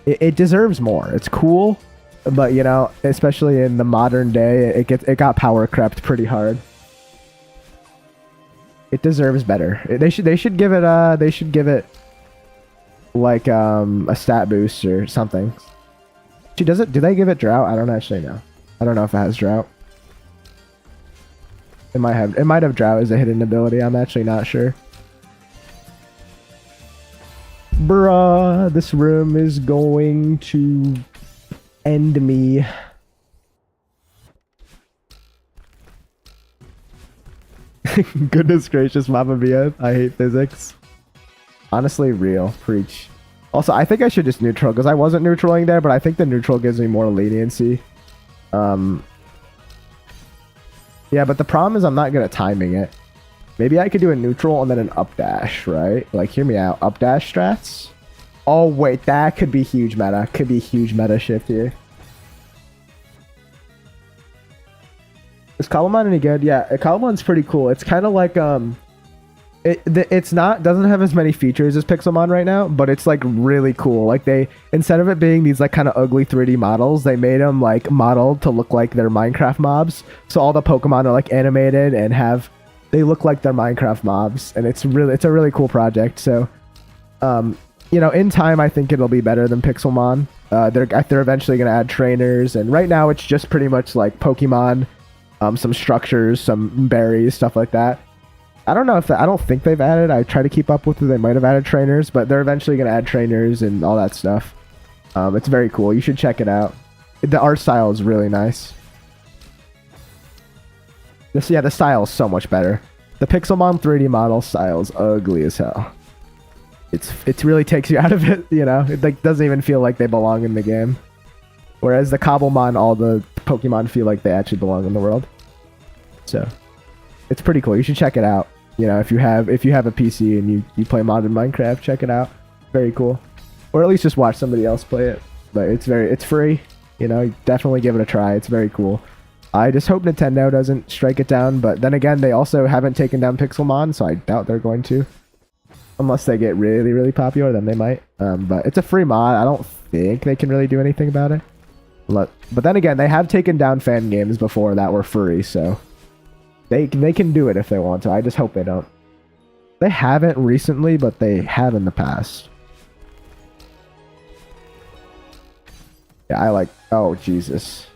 it deserves more. It's cool. But you know, especially in the modern day, it got power crept pretty hard. It deserves better. They should give it like a stat boost or something. Do they give it drought? I don't actually know. I don't know if it has drought. It might have drought as a hidden ability. I'm actually not sure. Bruh, this room is going to end me. Goodness gracious, Mama Mia. I hate physics. Honestly, real. Preach. Also, I think I should just neutral, because I wasn't neutraling there, but I think the neutral gives me more leniency. Yeah, but the problem is I'm not good at timing it. Maybe I could do a neutral and then an up dash, right? Like, hear me out. Up dash strats? Oh, wait, that could be huge meta. Could be huge meta shift here. Is Cobblemon any good? Yeah, Cobblemon's pretty cool. It's kind of like it's not doesn't have as many features as Pixelmon right now, but it's like really cool. Like they instead of it being these like kind of ugly 3D models, they made them like modeled to look like they're Minecraft mobs. So all the Pokemon are like animated and they look like they're Minecraft mobs, and it's a really cool project. So, you know, in time I think it'll be better than Pixelmon. They're eventually gonna add trainers, and right now it's just pretty much like Pokemon, some structures, some berries, stuff like that. I don't know if I don't think they've added. I try to keep up with it. They might have added trainers, but they're eventually going to add trainers and all that stuff. It's very cool. You should check it out. The art style is really nice. The style is so much better. The Pixelmon 3D model style is ugly as hell. It really takes you out of it. You know, it like doesn't even feel like they belong in the game. Whereas the Cobblemon, all the Pokemon feel like they actually belong in the world. So. It's pretty cool. You should check it out. You know, if you have a PC and you play modern Minecraft, check it out. Very cool. Or at least just watch somebody else play it. But it's free. You know, definitely give it a try. It's very cool. I just hope Nintendo doesn't strike it down. But then again, they also haven't taken down Pixelmon, so I doubt they're going to. Unless they get really, really popular, then they might. But it's a free mod. I don't think they can really do anything about it. But then again, they have taken down fan games before that were free, so... They can do it if they want to. I just hope they don't. They haven't recently, but they have in the past. Yeah, I like... Oh, Jesus.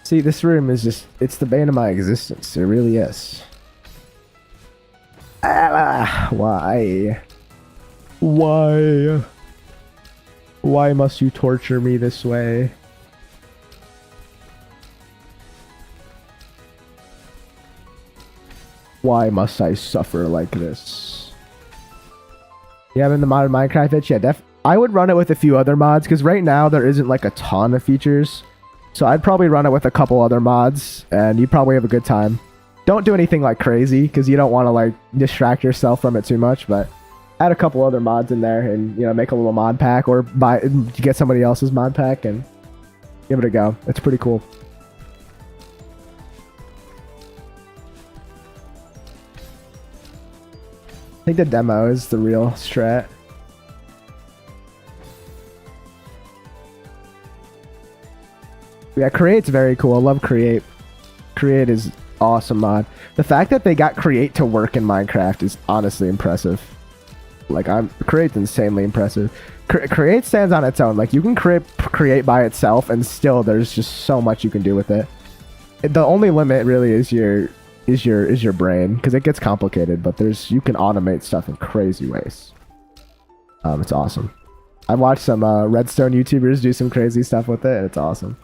See, this room is just... It's the bane of my existence. It really is. Why? Why? Why must you torture me this way? Why must I suffer like this? You having the modern Minecraft itch? Yeah, I would run it with a few other mods, because right now there isn't like a ton of features. So I'd probably run it with a couple other mods, and you'd probably have a good time. Don't do anything like crazy, because you don't want to like distract yourself from it too much, but add a couple other mods in there and, you know, make a little mod pack, or get somebody else's mod pack and give it a go. It's pretty cool. I think the demo is the real strat. Yeah, Create's very cool. I love Create. Create is awesome mod. The fact that they got Create to work in Minecraft is honestly impressive. Like, Create's insanely impressive. Create stands on its own. Like, you can create by itself, and still there's just so much you can do with it. The only limit really is your brain, because it gets complicated, but you can automate stuff in crazy ways. It's awesome. I've watched some Redstone YouTubers do some crazy stuff with it, and it's awesome.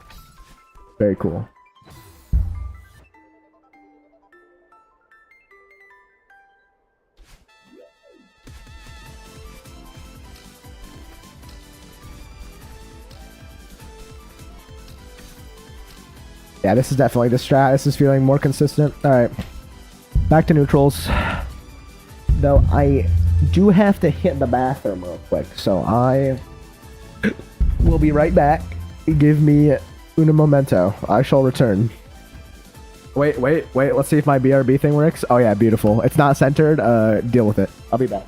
Very cool. Yeah, this is definitely the strat. This is feeling more consistent. Alright. Back to neutrals. Though I do have to hit the bathroom real quick, so I will be right back. Give me un momento. I shall return. Wait. Let's see if my BRB thing works. Oh yeah, beautiful. It's not centered. Deal with it. I'll be back.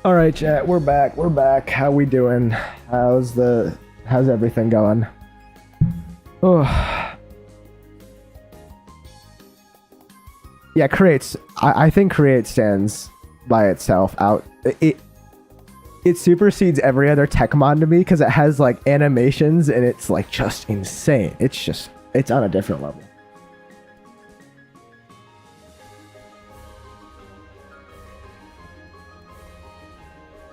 All right, chat, we're back. We're back. How we doing? How's everything going? Oh. Yeah, creates. I think create stands by itself out. It supersedes every other tech mod to me because it has like animations and it's like just insane. It's on a different level.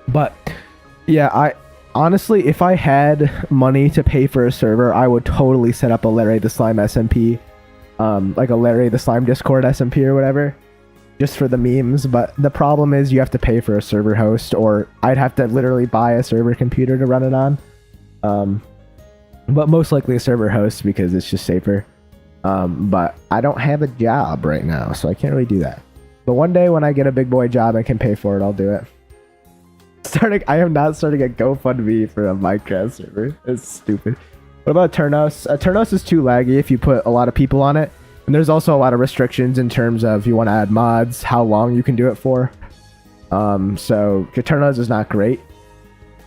But yeah, I honestly, if I had money to pay for a server, I would totally set up a Larry the Slime SMP, like a Larry the Slime Discord SMP or whatever, just for the memes. But the problem is you have to pay for a server host, or I'd have to literally buy a server computer to run it on. But most likely a server host because it's just safer. But I don't have a job right now, so I can't really do that. But one day when I get a big boy job and can pay for it, I'll do it. I am not starting a GoFundMe for a Minecraft server. It's stupid. What about Turnos? Turnos is too laggy if you put a lot of people on it. And there's also a lot of restrictions in terms of you want to add mods, how long you can do it for. So Turnos is not great.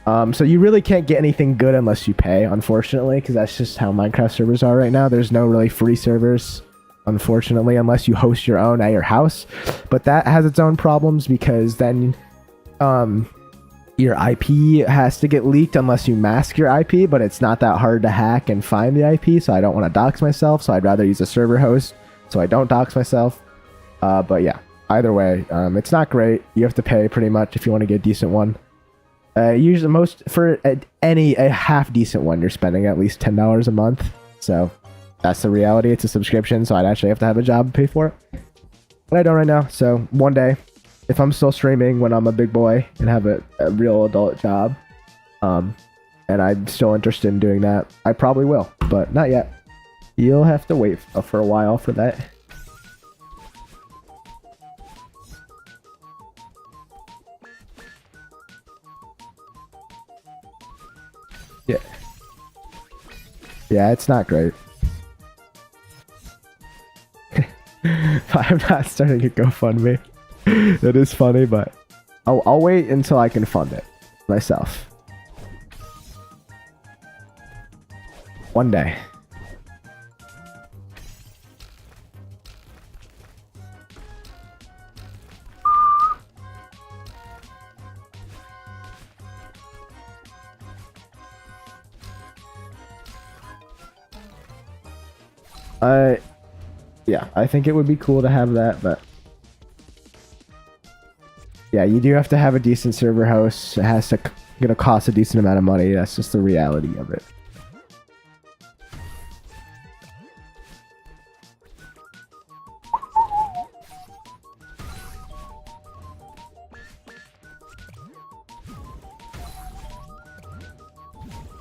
So you really can't get anything good unless you pay, unfortunately, because that's just how Minecraft servers are right now. There's no really free servers, unfortunately, unless you host your own at your house. But that has its own problems because then your IP has to get leaked unless you mask your IP, but it's not that hard to hack and find the IP, so I don't want to dox myself, so I'd rather use a server host so I don't dox myself. But yeah, either way, it's not great. You have to pay pretty much if you want to get a decent one. Usually for a half decent one, you're spending at least $10 a month, so that's the reality. It's a subscription, so I'd actually have to have a job to pay for it. But I don't right now, so one day, if I'm still streaming when I'm a big boy and have a real adult job, and I'm still interested in doing that, I probably will, but not yet. You'll have to wait for a while for that. Yeah. Yeah, it's not great. I'm not starting a GoFundMe. That is funny, but I'll wait until I can fund it myself. One day. Yeah, I think it would be cool to have that, but yeah, you do have to have a decent server host. It has to gonna cost a decent amount of money. That's just the reality of it.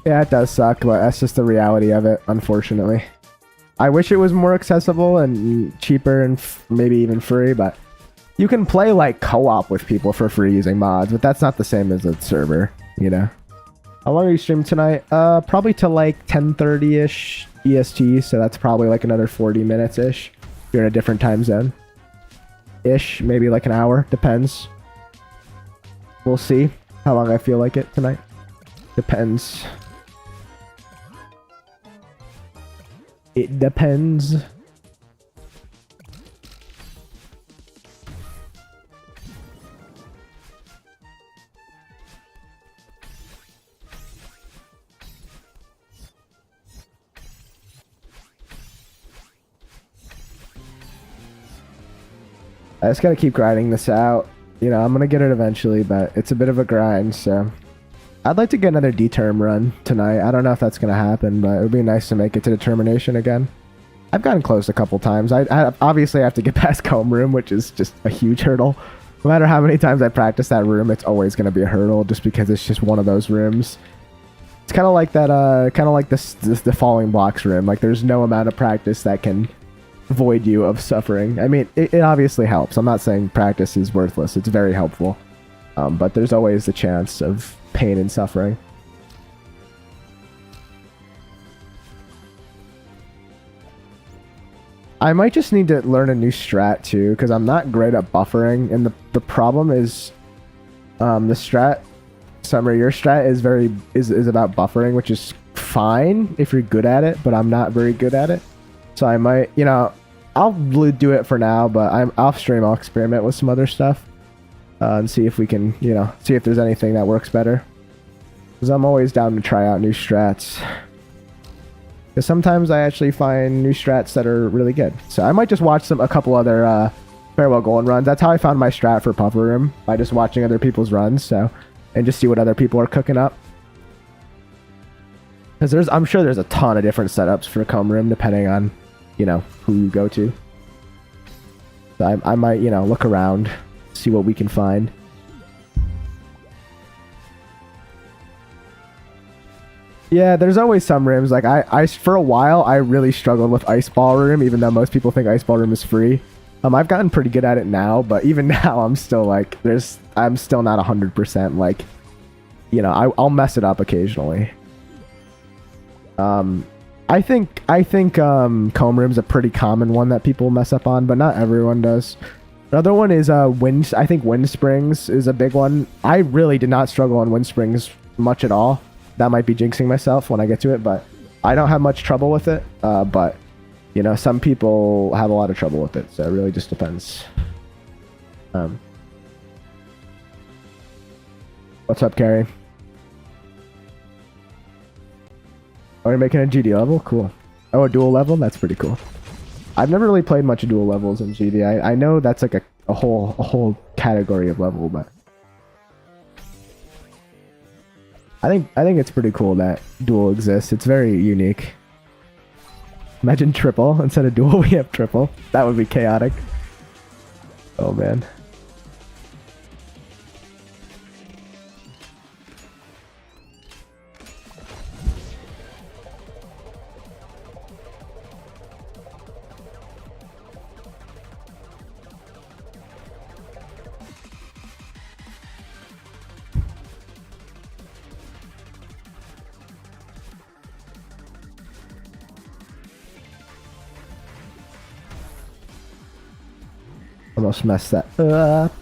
Yeah, it does suck, but that's just the reality of it, unfortunately. I wish it was more accessible and cheaper and maybe even free, but you can play like co-op with people for free using mods, but that's not the same as a server, you know? How long are you streaming tonight? Probably to like 10:30-ish EST, so that's probably like another 40 minutes-ish. You're in a different time zone. Ish, maybe like an hour, depends. We'll see how long I feel like it tonight. Depends. It depends. I just gotta keep grinding this out. You know, I'm gonna get it eventually, but it's a bit of a grind, so I'd like to get another D-term run tonight. I don't know if that's gonna happen, but it would be nice to make it to determination again. I've gotten close a couple times. I obviously have to get past comb room, which is just a huge hurdle. No matter how many times I practice that room, it's always gonna be a hurdle just because it's just one of those rooms. It's kind of like that, kind of like the falling blocks room. Like there's no amount of practice that can void you of suffering. I mean, it obviously helps. I'm not saying practice is worthless. It's very helpful. But there's always the chance of pain and suffering. I might just need to learn a new strat too, because I'm not great at buffering, and the problem is The strat, Summer, your strat is about buffering, which is fine if you're good at it, but I'm not very good at it. So I might, you know, I'll do it for now, but I'm off stream. I'll experiment with some other stuff and see if we can, you know, see if there's anything that works better. Because I'm always down to try out new strats. Because sometimes I actually find new strats that are really good. So I might just watch a couple other Farewell Golden runs. That's how I found my strat for Puffer Room, by just watching other people's runs. So, and just see what other people are cooking up. Because I'm sure there's a ton of different setups for Comb Room depending on, you know, who you go to. So I might, you know, look around, see what we can find. Yeah, there's always some rooms. Like I for a while I really struggled with Ice Ball Room, even though most people think Ice Ball Room is free. I've gotten pretty good at it now, but even now I'm still like I'm still not 100%. Like, you know, I'll mess it up occasionally. I think Comb Room's a pretty common one that people mess up on, but not everyone does. Another one is I think Wind Springs is a big one. I really did not struggle on Wind Springs much at all. That might be jinxing myself when I get to it, but I don't have much trouble with it. But, you know, some people have a lot of trouble with it, so it really just depends. What's up, Carrie? Oh, you're making a GD level? Cool. Oh, a dual level? That's pretty cool. I've never really played much dual levels in GD. I know that's like a whole category of level, but I think it's pretty cool that dual exists. It's very unique. Imagine triple. Instead of dual, we have triple. That would be chaotic. Oh, man. Almost messed that up.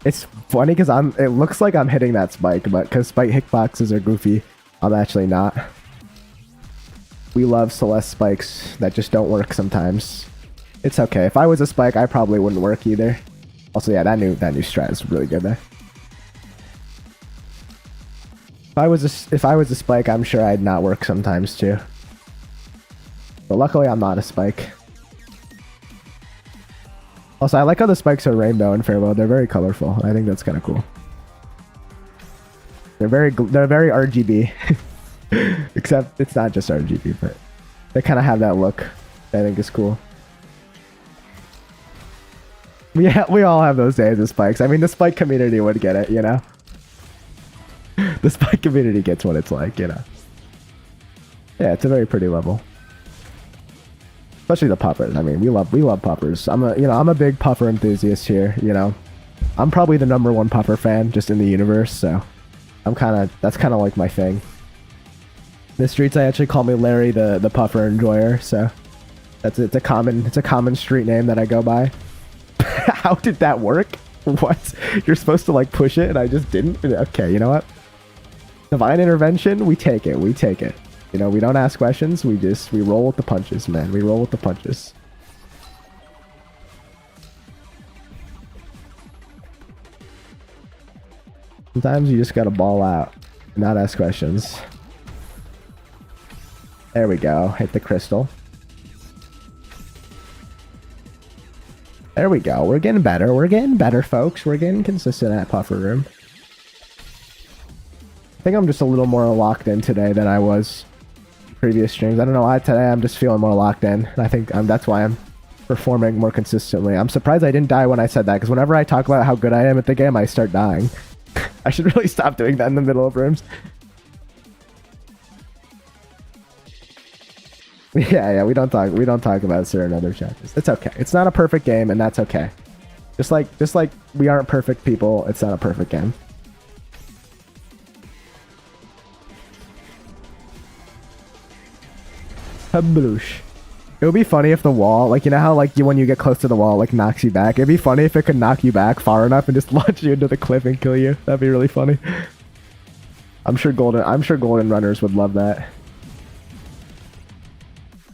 It's funny because it looks like I'm hitting that spike, but because spike hitboxes are goofy, I'm actually not. We love Celeste spikes that just don't work sometimes. It's okay. If I was a spike, I probably wouldn't work either. Also, yeah, that new strat is really good there. If I was a spike, I'm sure I'd not work sometimes too. But luckily, I'm not a spike. Also, I like how the spikes are rainbow in Farewell. They're very colorful. I think that's kind of cool. They're very RGB. Except it's not just RGB, but they kind of have that look. I think is cool. Yeah, we all have those days of spikes. I mean, the spike community would get it, you know? The spike community gets what it's like, you know? Yeah, it's a very pretty level. Especially the puffers. I mean, we love puffers. I'm a big puffer enthusiast here, you know? I'm probably the #1 puffer fan just in the universe, so that's kind of like my thing. In the streets, I actually call me Larry the puffer enjoyer, so it's a common street name that I go by. How did that work? What? You're supposed to like push it and I just didn't? Okay, you know what? Divine intervention, we take it. We take it. You know, we don't ask questions, we roll with the punches, man. We roll with the punches. Sometimes you just gotta ball out, not ask questions. There we go. Hit the crystal. There we go. We're getting better. We're getting better, folks. We're getting consistent at Puffer Room. I think I'm just a little more locked in today than I was previous streams. I don't know why today I'm just feeling more locked in. I think that's why I'm performing more consistently. I'm surprised I didn't die when I said that, because whenever I talk about how good I am at the game, I start dying. I should really stop doing that in the middle of rooms. Yeah, we don't talk about certain other chapters. It's okay. It's not a perfect game, and that's okay. Just like we aren't perfect people, it's not a perfect game. Habloosh. It would be funny if the wall, like, you know how, like, when you get close to the wall, like, knocks you back? It'd be funny if it could knock you back far enough and just launch you into the cliff and kill you. That'd be really funny. I'm sure golden runners would love that.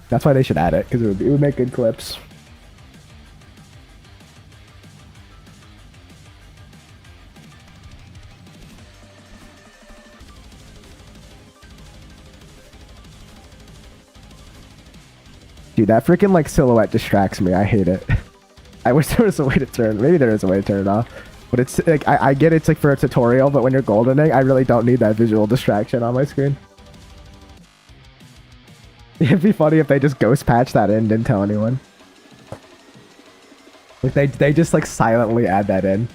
That's why they should add it, because it would make good clips. Dude, that freaking like silhouette distracts me. I hate it. I wish there was a way to turn. Maybe there is a way to turn it off. But it's like I get it's like for a tutorial, but when you're goldening, I really don't need that visual distraction on my screen. It'd be funny if they just ghost patch that in, didn't tell anyone. Like they just like silently add that in,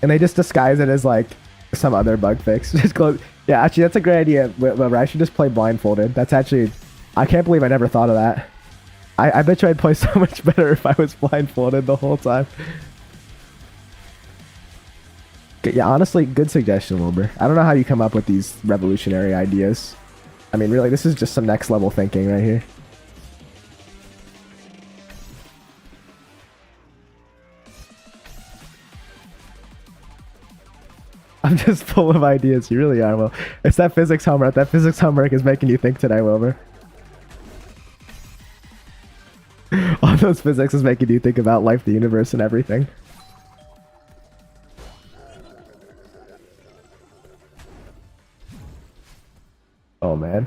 and they just disguise it as like some other bug fix. Just close. Yeah, actually, that's a great idea. Whatever. I should just play blindfolded. That's actually. I can't believe I never thought of that. I bet you I'd play so much better if I was blindfolded the whole time. Yeah, honestly, good suggestion, Wilbur. I don't know how you come up with these revolutionary ideas. I mean, really, this is just some next level thinking right here. I'm just full of ideas. You really are, Will. It's that physics homework. That physics homework is making you think today, Wilbur. All those physics is making you think about life, the universe, and everything. Oh, man.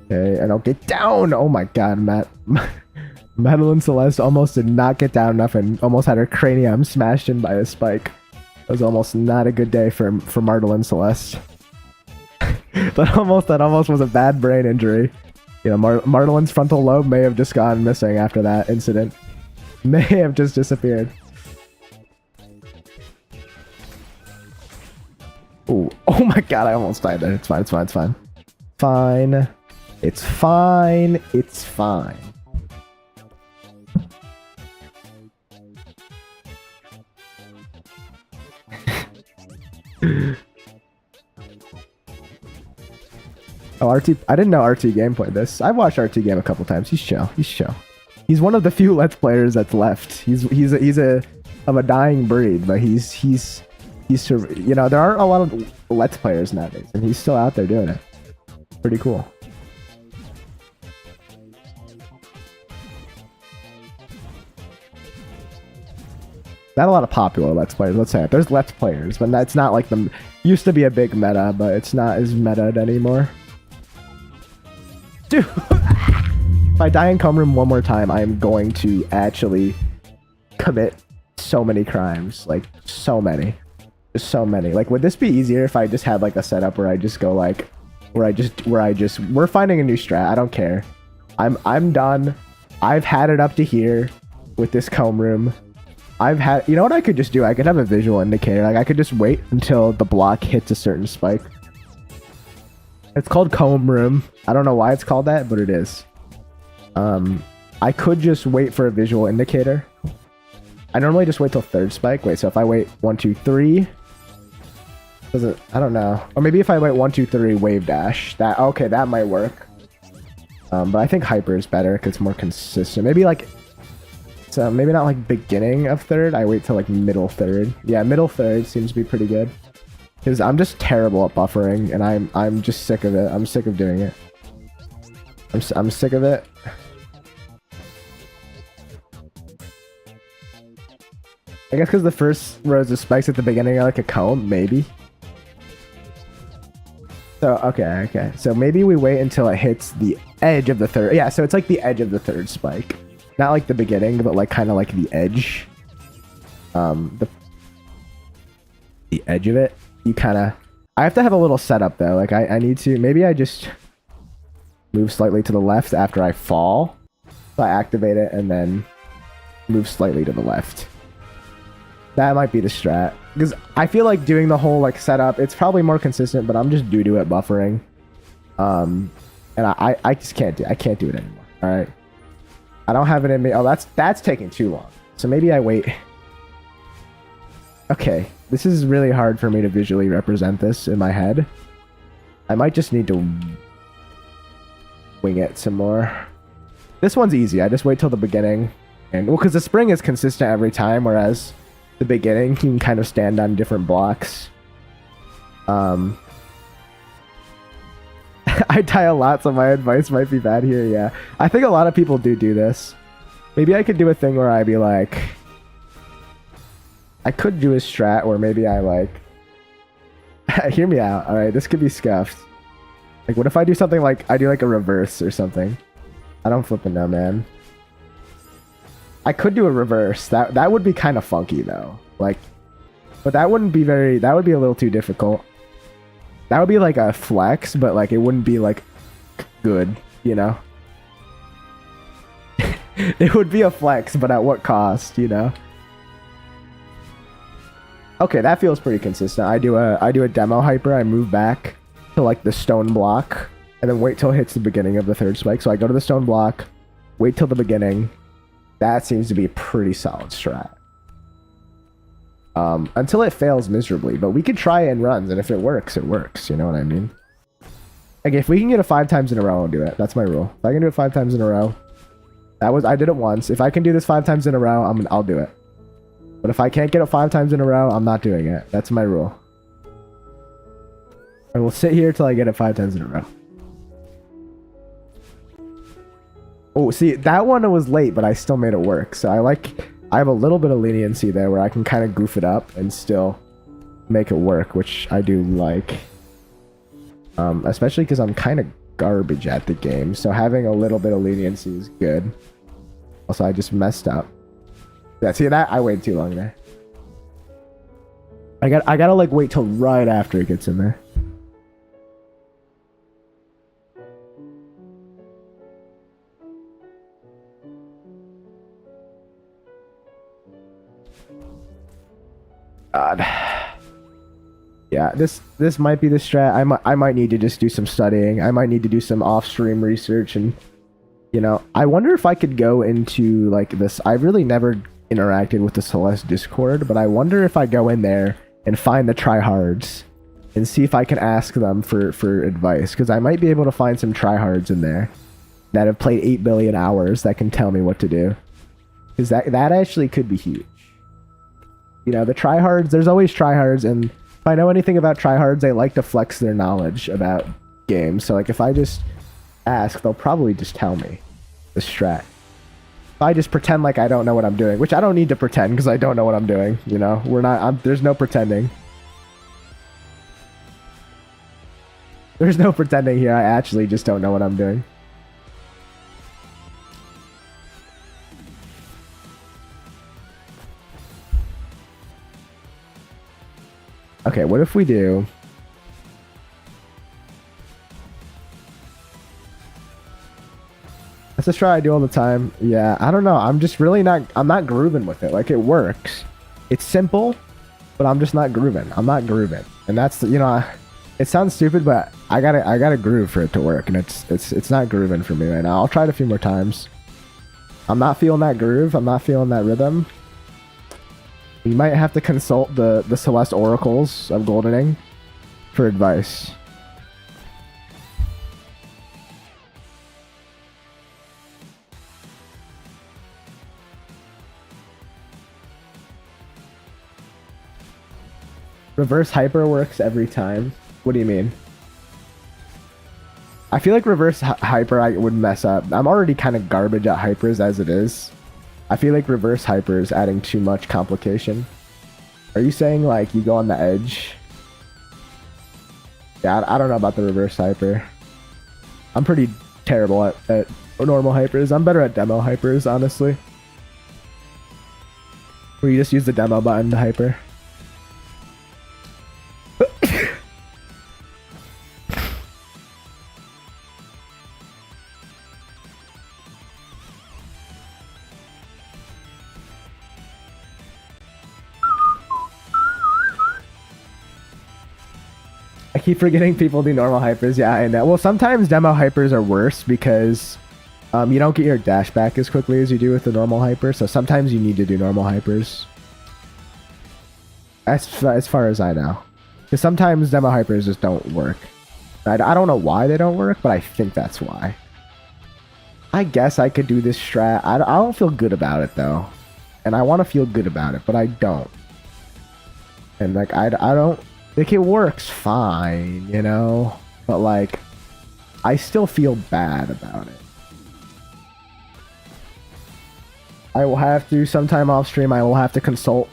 Okay, and I'll get down! Oh my god, Matt. Madeline Celeste almost did not get down enough and almost had her cranium smashed in by a spike. That was almost not a good day for Madeline Celeste. that almost was a bad brain injury. You know, Martelin's frontal lobe may have just gone missing after that incident. May have just disappeared. Ooh. Oh my god, I almost died there. It's fine, it's fine, it's fine. Fine. It's fine. It's fine. Oh, RT. I didn't know RT Game played this. I've watched RT Game a couple times. He's chill. He's chill. He's one of the few Let's Players that's left. He's a of a dying breed, but he's you know, there aren't a lot of Let's Players nowadays, and he's still out there doing it. Pretty cool. Not a lot of popular Let's Players, let's say it. There's Let's Players, but that's not like the... Used to be a big meta, but it's not as meta anymore. Dude! If I die in Comb Room one more time, I am going to actually commit so many crimes. Like, so many. Just so many. Like, would this be easier if I just had, like, a setup where I just go, like... We're finding a new strat. I don't care. I'm done. I've had it up to here with this Comb Room. You know what I could just do? I could have a visual indicator. Like, I could just wait until the block hits a certain spike. It's called Comb Room. I don't know why it's called that, but it is. I could just wait for a visual indicator. I normally just wait till third spike. Wait, so if I wait 1, 2, 3... I don't know. Or maybe if I wait 1, 2, 3, wave dash. Okay, that might work. But I think hyper is better because it's more consistent. Maybe like... So maybe not like beginning of third. I wait till like middle third. Yeah, middle third seems to be pretty good. Because I'm just terrible at buffering, and I'm just sick of it. I'm sick of doing it. I'm sick of it. I guess because the first rows of spikes at the beginning are like a cone, maybe. So okay. So maybe we wait until it hits the edge of the third. Yeah, so it's like the edge of the third spike. Not like the beginning, but like kind of like the edge. The edge of it. You kind of... I have to have a little setup though. Like I need to... Maybe I just move slightly to the left after I fall. So I activate it and then move slightly to the left. That might be the strat. Because I feel like doing the whole like setup, it's probably more consistent, but I'm just doo-doo at buffering. And I just can't do it anymore. Alright. I don't have it in me. Oh, that's taking too long. So maybe I wait. Okay, this is really hard for me to visually represent this in my head. I might just need to wing it some more. This one's easy. I just wait till the beginning. And well, because the spring is consistent every time, whereas the beginning you can kind of stand on different blocks. I die a lot, so my advice might be bad here. Yeah, I think a lot of people do this. Maybe I could do a thing where I'd be like, I could do a strat where maybe I like, hear me out. All right, this could be scuffed. Like, what if I do something like I do like a reverse or something? I don't flipping know, man. I could do a reverse. That would be kind of funky though. Like, but that wouldn't be very. That would be a little too difficult. That would be like a flex, but like it wouldn't be like good, you know? It would be a flex, but at what cost, you know? Okay, that feels pretty consistent. I do a demo hyper, I move back to like the stone block, and then wait till it hits the beginning of the third spike. So I go to the stone block, wait till the beginning. That seems to be a pretty solid strat. Until it fails miserably, but we could try it in runs, and if it works, it works. You know what I mean? Like, if we can get it 5 times in a row, I'll do it. That's my rule. If I can do it 5 times in a row, I did it once. If I can do this 5 times in a row, I'll do it. But if I can't get it 5 times in a row, I'm not doing it. That's my rule. I will sit here till I get it 5 times in a row. Oh, see, that one was late, but I still made it work. So I have a little bit of leniency there where I can kind of goof it up and still make it work, which I do like. Especially because I'm kind of garbage at the game, so having a little bit of leniency is good. Also, I just messed up. Yeah, see that? I waited too long there. I gotta like wait till right after it gets in there. God. Yeah, this might be the strat. I might need to just do some studying. I might need to do some off-stream research, and you know, I wonder if I could go into like this. I've really never interacted with the Celeste Discord, but I wonder if I go in there and find the tryhards and see if I can ask them for advice, because I might be able to find some tryhards in there that have played 8 billion hours that can tell me what to do, because that actually could be huge. You know, the tryhards, there's always tryhards, and if I know anything about tryhards, they like to flex their knowledge about games. So like if I just ask, they'll probably just tell me the strat. If I just pretend like I don't know what I'm doing, which I don't need to pretend because I don't know what I'm doing, you know? There's no pretending. There's no pretending here. I actually just don't know what I'm doing. Okay, what if we do... That's a strat I do all the time. Yeah, I don't know. I'm just really not... I'm not grooving with it. Like, it works. It's simple, but I'm just not grooving. I'm not grooving. And that's, you know... It sounds stupid, but I gotta groove for it to work. And it's not grooving for me right now. I'll try it a few more times. I'm not feeling that groove. I'm not feeling that rhythm. You might have to consult the Celeste oracles of goldening for advice. Reverse hyper works every time. What do you mean? I feel like reverse hyper I would mess up. I'm already kind of garbage at hypers as it is. I feel like reverse hyper is adding too much complication. Are you saying like you go on the edge? Yeah, I don't know about the reverse hyper. I'm pretty terrible at normal hypers. I'm better at demo hypers, honestly. Where you just use the demo button to hyper. I keep forgetting people do normal hypers. Yeah, I know. Well, sometimes demo hypers are worse because You don't get your dash back as quickly as you do with the normal hyper, so sometimes you need to do normal hypers. As far as I know. Because sometimes demo hypers just don't work. I don't know why they don't work, but I think that's why. I guess I could do this strat. I don't feel good about it, though. And I want to feel good about it, but I don't. And, like, I don't... Like, it works fine, you know? But, like, I still feel bad about it. I will have to, sometime off stream, I will have to consult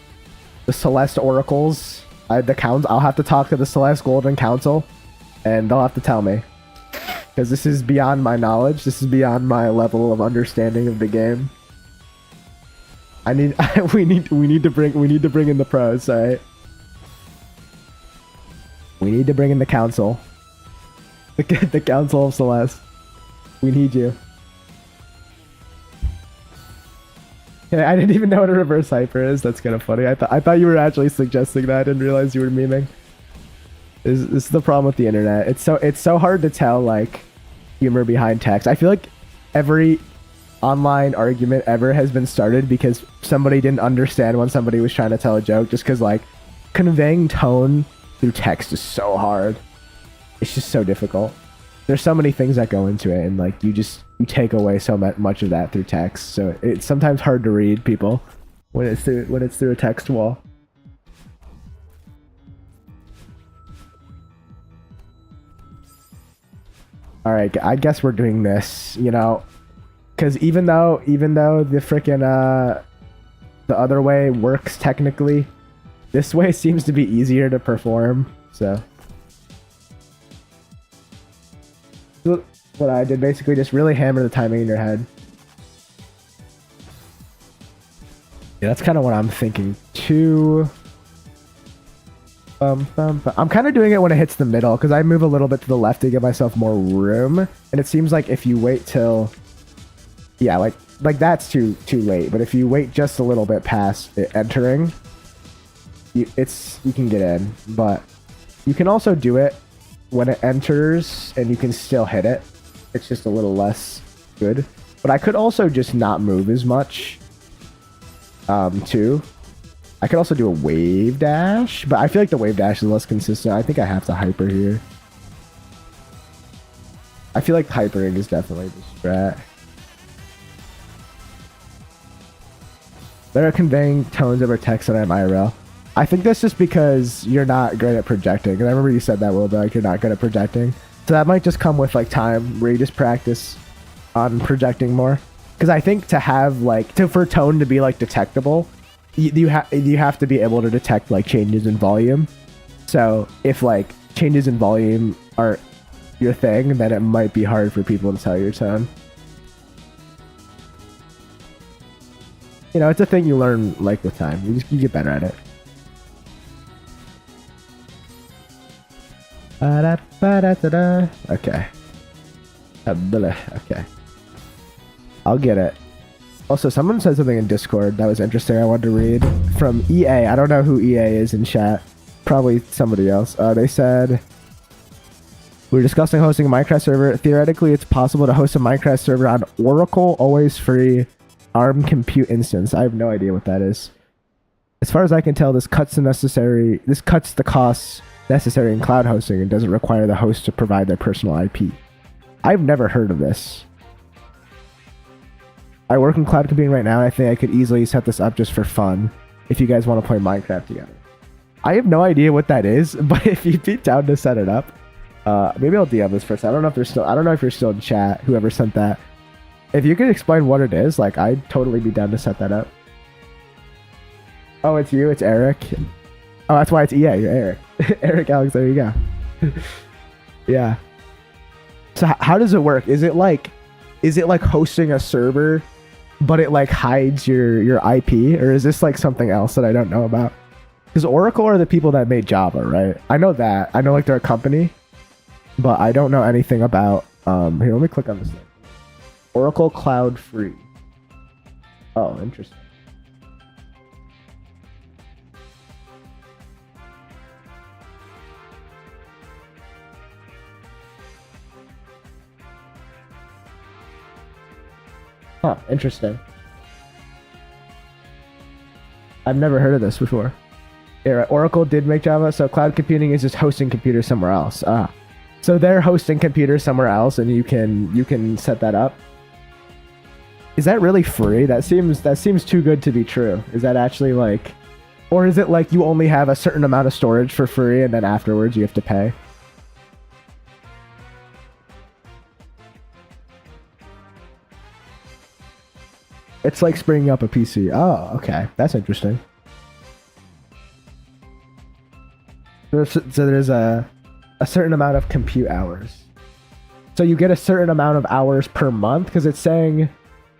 the Celeste oracles. I'll have to talk to the Celeste Golden Council, and they'll have to tell me. Because this is beyond my knowledge. This is beyond my level of understanding of the game. We need to bring in the pros, alright? We need to bring in the council. The Council of Celeste. We need you. Okay, I didn't even know what a reverse hyper is. That's kind of funny. I thought you were actually suggesting that. I didn't realize you were memeing. This is the problem with the internet. It's so hard to tell, like, humor behind text. I feel like every online argument ever has been started because somebody didn't understand when somebody was trying to tell a joke, just because, like, conveying tone through text is so hard. It's just so difficult. There's so many things that go into it, and, like, you take away so much of that through text. So it's sometimes hard to read people when it's through a text wall. All right, I guess we're doing this, you know, because even though the freaking the other way works technically, this way seems to be easier to perform. So what I did, basically just really hammer the timing in your head. Yeah, that's kind of what I'm thinking too. I'm kind of doing it when it hits the middle, because I move a little bit to the left to give myself more room, and it seems like if you wait till, yeah, like that's too late. But if you wait just a little bit past it entering, you can get in. But you can also do it when it enters, and you can still hit it. It's just a little less good. But I could also just not move as much, too. I could also do a wave dash, but I feel like the wave dash is less consistent. I think I have to hyper here. I feel like hypering is definitely the strat. They're conveying tones over text on IRL. I think that's just because you're not good at projecting. And I remember you said that, Will, like you're not good at projecting. So that might just come with like time where you just practice on projecting more. Because I think to have like, for tone to be like detectable, you have to be able to detect like changes in volume. So if like changes in volume aren't your thing, then it might be hard for people to tell your tone. You know, it's a thing you learn like with time. You get better at it. Okay. Okay. I'll get it. Also, someone said something in Discord that was interesting. I wanted to read from EA. I don't know who EA is in chat. Probably somebody else. They said, we were discussing hosting a Minecraft server. Theoretically, it's possible to host a Minecraft server on Oracle, always free, ARM compute instance. I have no idea what that is. As far as I can tell, this cuts the costs necessary in cloud hosting and doesn't require the host to provide their personal IP. I've never heard of this. I work in cloud computing right now, and I think I could easily set this up just for fun if you guys want to play Minecraft together. I have no idea what that is, but if you'd be down to set it up, maybe I'll DM this person. I don't know if you're still in chat, whoever sent that. If you could explain what it is, like, I'd totally be down to set that up. Oh, it's you? It's Eric? Oh, that's why it's EA. You're Eric. Eric Alex, there you go. Yeah. So how does it work? Is it like hosting a server, but it like hides your IP, or is this like something else that I don't know about? Because Oracle are the people that made Java, right? I know that. I know like they're a company, but I don't know anything about. Here, let me click on this thing. Oracle Cloud Free. Oh, interesting. interesting. I've never heard of this before. Yeah, Oracle did make Java, so cloud computing is just hosting computers somewhere else. Ah, so they're hosting computers somewhere else, and you can set that up. Is that really free? That seems too good to be true. Is that actually like, or is it like you only have a certain amount of storage for free, and then afterwards you have to pay? It's like springing up a PC. Oh, okay. That's interesting. So there's a certain amount of compute hours. So you get a certain amount of hours per month because it's saying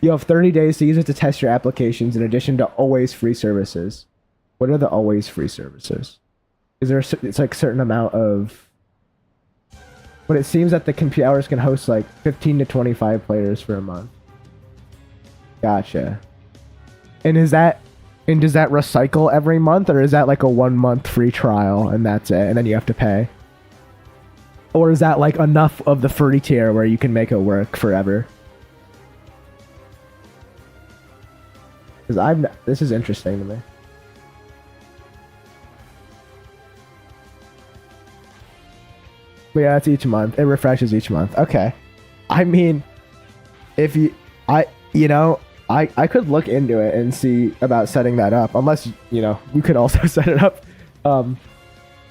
you have 30 days to use it to test your applications in addition to always free services. What are the always free services? Is there it's like a certain amount of... But it seems that the compute hours can host like 15 to 25 players for a month. Gotcha. And does that recycle every month, or is that like a 1 month free trial and that's it, and then you have to pay? Or is that like enough of the free tier where you can make it work forever? Because this is interesting to me. But yeah, that's each month. It refreshes each month. Okay. I mean, if you, I could look into it and see about setting that up. Unless, you could also set it up.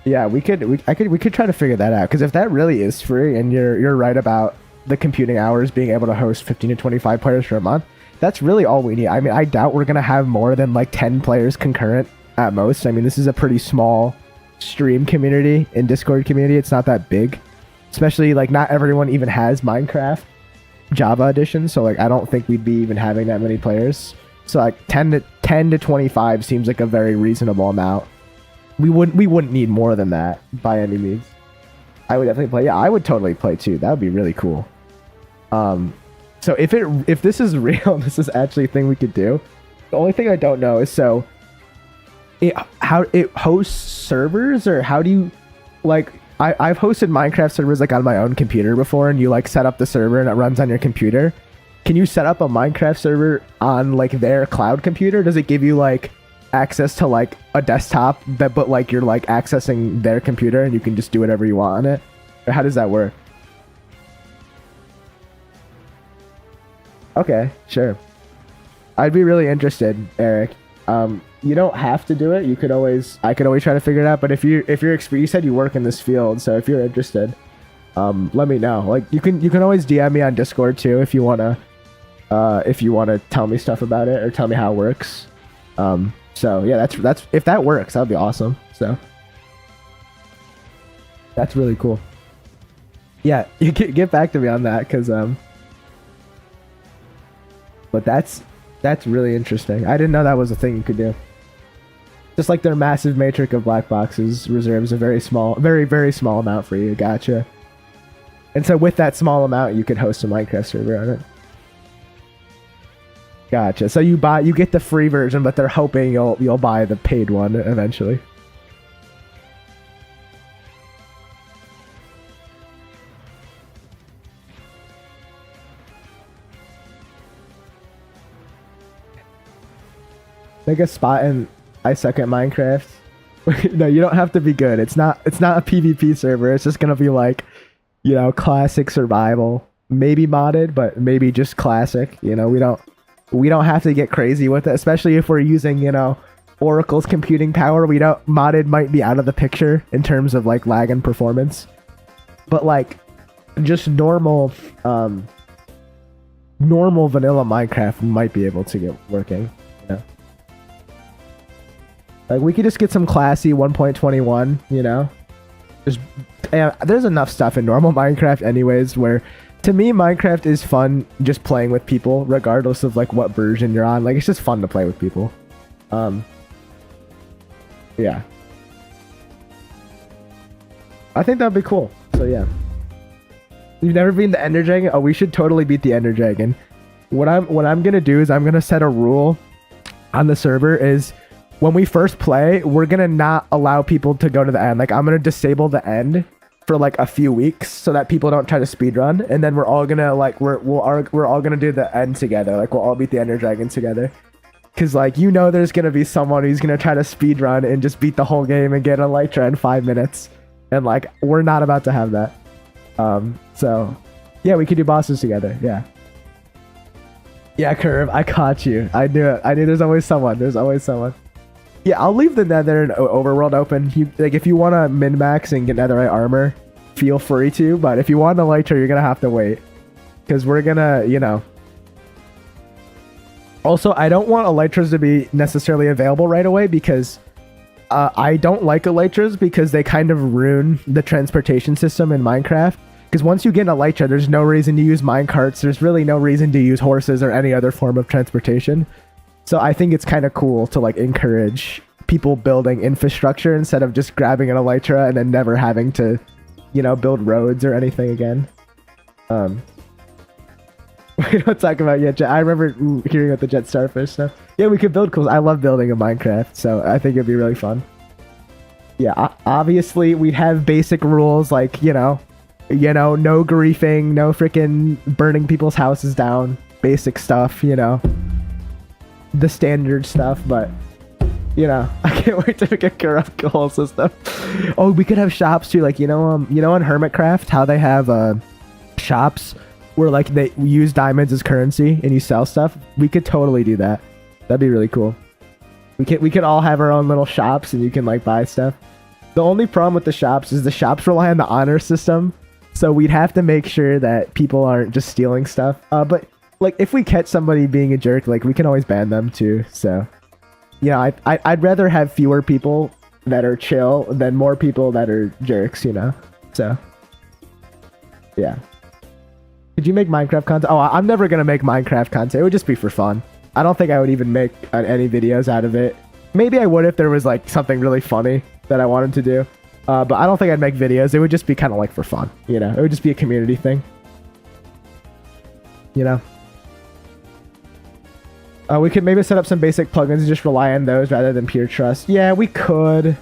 Yeah, we could try to figure that out. Because if that really is free, and you're right about the computing hours being able to host 15 to 25 players for a month, that's really all we need. I mean, I doubt we're gonna have more than like 10 players concurrent at most. I mean, this is a pretty small stream community and Discord community. It's not that big, especially like not everyone even has Minecraft Java edition, so like I don't think we'd be even having that many players. So like 10 to 25 seems like a very reasonable amount. We wouldn't need more than that by any means. I would definitely play. Yeah, I would totally play too. That would be really cool. So if this is real, this is actually a thing we could do. The only thing I don't know is how it hosts servers, or how do you like... I've hosted Minecraft servers like on my own computer before, and you like set up the server and it runs on your computer. Can you set up a Minecraft server on like their cloud computer? Does it give you like access to like a desktop but like you're like accessing their computer and you can just do whatever you want on it? Or how does that work? Okay, sure. I'd be really interested, Eric. You don't have to do it. I could always try to figure it out. But if you said you work in this field, so if you're interested, let me know. Like you can always DM me on Discord too if you wanna tell me stuff about it or tell me how it works. So yeah, that's if that works, that'd be awesome. So that's really cool. Yeah, you get back to me on that, because but that's really interesting. I didn't know that was a thing you could do. Just like their massive matrix of black boxes reserves a very very small amount for you. Gotcha. And so with that small amount, you could host a Minecraft server on it. Gotcha. So you get the free version, but they're hoping you'll buy the paid one eventually. Make a spot in I suck at Minecraft. No, you don't have to be good. It's not a PvP server. It's just gonna be like, classic survival. Maybe modded, but maybe just classic. We don't have to get crazy with it, especially if we're using, Oracle's computing power. Modded might be out of the picture in terms of like lag and performance. But like just normal vanilla Minecraft might be able to get working. Like we could just get some classy 1.21, there's enough stuff in normal Minecraft anyways, where to me Minecraft is fun just playing with people regardless of like what version you're on. Like it's just fun to play with people. Yeah. I think that'd be cool. So yeah. You've never beaten the Ender Dragon? Oh, we should totally beat the Ender Dragon. What I'm gonna do is I'm gonna set a rule on the server is when we first play, we're gonna not allow people to go to the end. Like I'm gonna disable the end for like a few weeks so that people don't try to speed run, and then we're all gonna like we're all gonna do the end together. Like we'll all beat the Ender Dragon together. Cause like there's gonna be someone who's gonna try to speed run and just beat the whole game and get Elytra in 5 minutes, and like we're not about to have that. So yeah, we could do bosses together. Yeah, Curve, I caught you. I knew it. I knew there's always someone. There's always someone. Yeah, I'll leave the Nether and Overworld open. If you want to min-max and get Netherite armor, feel free to. But if you want Elytra, you're gonna have to wait, because we're gonna, Also, I don't want Elytras to be necessarily available right away, because I don't like Elytras because they kind of ruin the transportation system in Minecraft. Because once you get an Elytra, there's no reason to use minecarts. There's really no reason to use horses or any other form of transportation. So I think it's kind of cool to like encourage people building infrastructure instead of just grabbing an Elytra and then never having to, build roads or anything again. We don't talk about yet. I remember hearing about the jet starfish stuff. Yeah, we could build cool. I love building in Minecraft, so I think it'd be really fun. Yeah, obviously we have basic rules like, no griefing, no freaking burning people's houses down, basic stuff, the standard stuff, but I can't wait to get corrupt goal system. Oh, we could have shops too, like on Hermitcraft, how they have shops where like they use diamonds as currency and you sell stuff. We could totally do that. That'd be really cool. We could all have our own little shops and you can like buy stuff. The only problem with the shops is the shops rely on the honor system, so we'd have to make sure that people aren't just stealing stuff. But like if we catch somebody being a jerk, like we can always ban them too. So I'd rather have fewer people that are chill than more people that are jerks, So yeah. Could you make Minecraft content? Oh, I'm never gonna make Minecraft content. It would just be for fun. I don't think I would even make any videos out of it. Maybe I would if there was like something really funny that I wanted to do. But I don't think I'd make videos. It would just be kind of like for fun, It would just be a community thing. We could maybe set up some basic plugins and just rely on those rather than pure trust. Yeah, we could.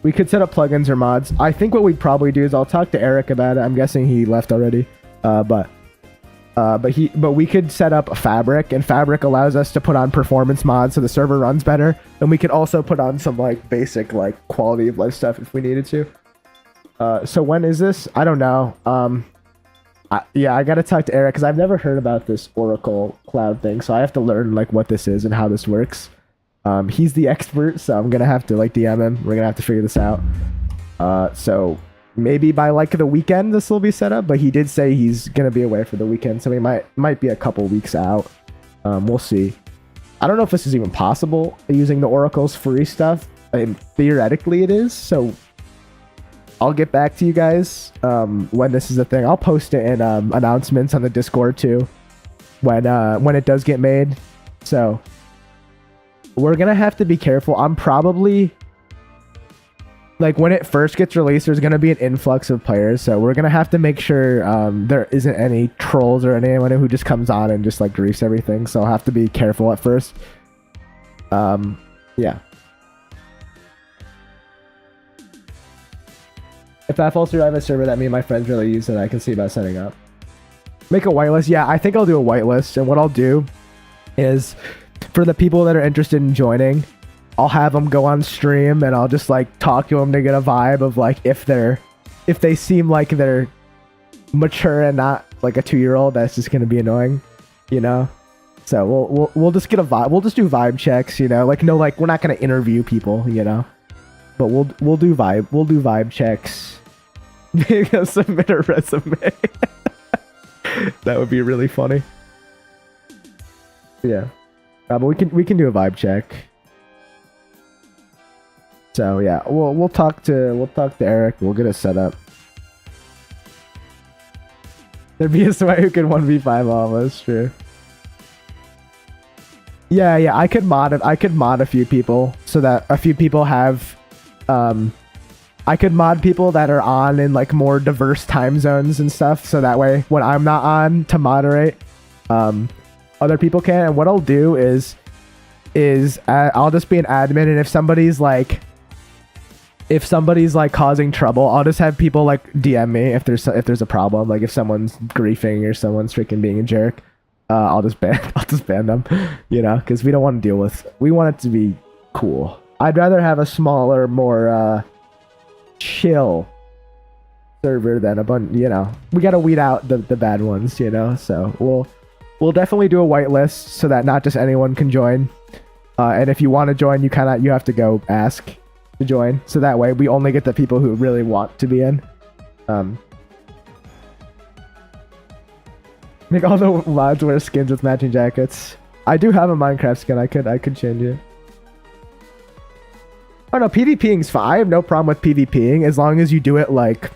We could set up plugins or mods. I think what we'd probably do is I'll talk to Eric about it. I'm guessing he left already. But we could set up a Fabric, and Fabric allows us to put on performance mods so the server runs better, and we could also put on some like basic like quality of life stuff if we needed to. So when is this? I don't know. I gotta talk to Eric because I've never heard about this Oracle Cloud thing, so I have to learn like what this is and how this works. He's the expert, so I'm gonna have to like DM him. We're gonna have to figure this out. So maybe by like the weekend this will be set up, but he did say he's gonna be away for the weekend, so he might be a couple weeks out. We'll see. I don't know if this is even possible using the Oracle's free stuff. Theoretically it is, so I'll get back to you guys when this is a thing. I'll post it in announcements on the Discord too when it does get made. So we're gonna have to be careful. I'm probably like when it first gets released, there's gonna be an influx of players, so we're gonna have to make sure there isn't any trolls or anyone who just comes on and just like griefs everything. So I'll have to be careful at first. Yeah. If I fall through, I have a server that me and my friends really use that I can see about setting up. Make a whitelist. Yeah, I think I'll do a whitelist, and what I'll do is for the people that are interested in joining, I'll have them go on stream and I'll just like talk to them to get a vibe of like if they seem like they're mature and not like a 2-year-old, that's just gonna be annoying, So we'll just get a vibe. We'll just do vibe checks, like no, like we're not gonna interview people, but we'll do vibe checks. Submit a resume. That would be really funny. Yeah, but we can do a vibe check. So yeah, we'll talk to Eric. We'll get it set up. There'd be a sweat who can 1v5 almost, true. Yeah, I could mod a few people so that a few people have I could mod people that are on in like more diverse time zones and stuff, so that way when I'm not on to moderate, other people can. And what I'll do is I'll just be an admin, and if somebody's like if somebody's like causing trouble, I'll just have people like DM me if there's a problem. Like if someone's griefing or someone's freaking being a jerk, I'll just ban them, you know, because we don't want to deal with. We want it to be cool. I'd rather have a smaller, more chill server than a bunch. You know, we gotta weed out the bad ones, you know. So we'll definitely do a whitelist so that not just anyone can join. And if you want to join, you have to go ask to join, so that way we only get the people who really want to be in. Make all the mods wear skins with matching jackets. I do have a Minecraft skin. I could change it. Oh no, PvPing's fine. I have no problem with PvPing as long as you do it like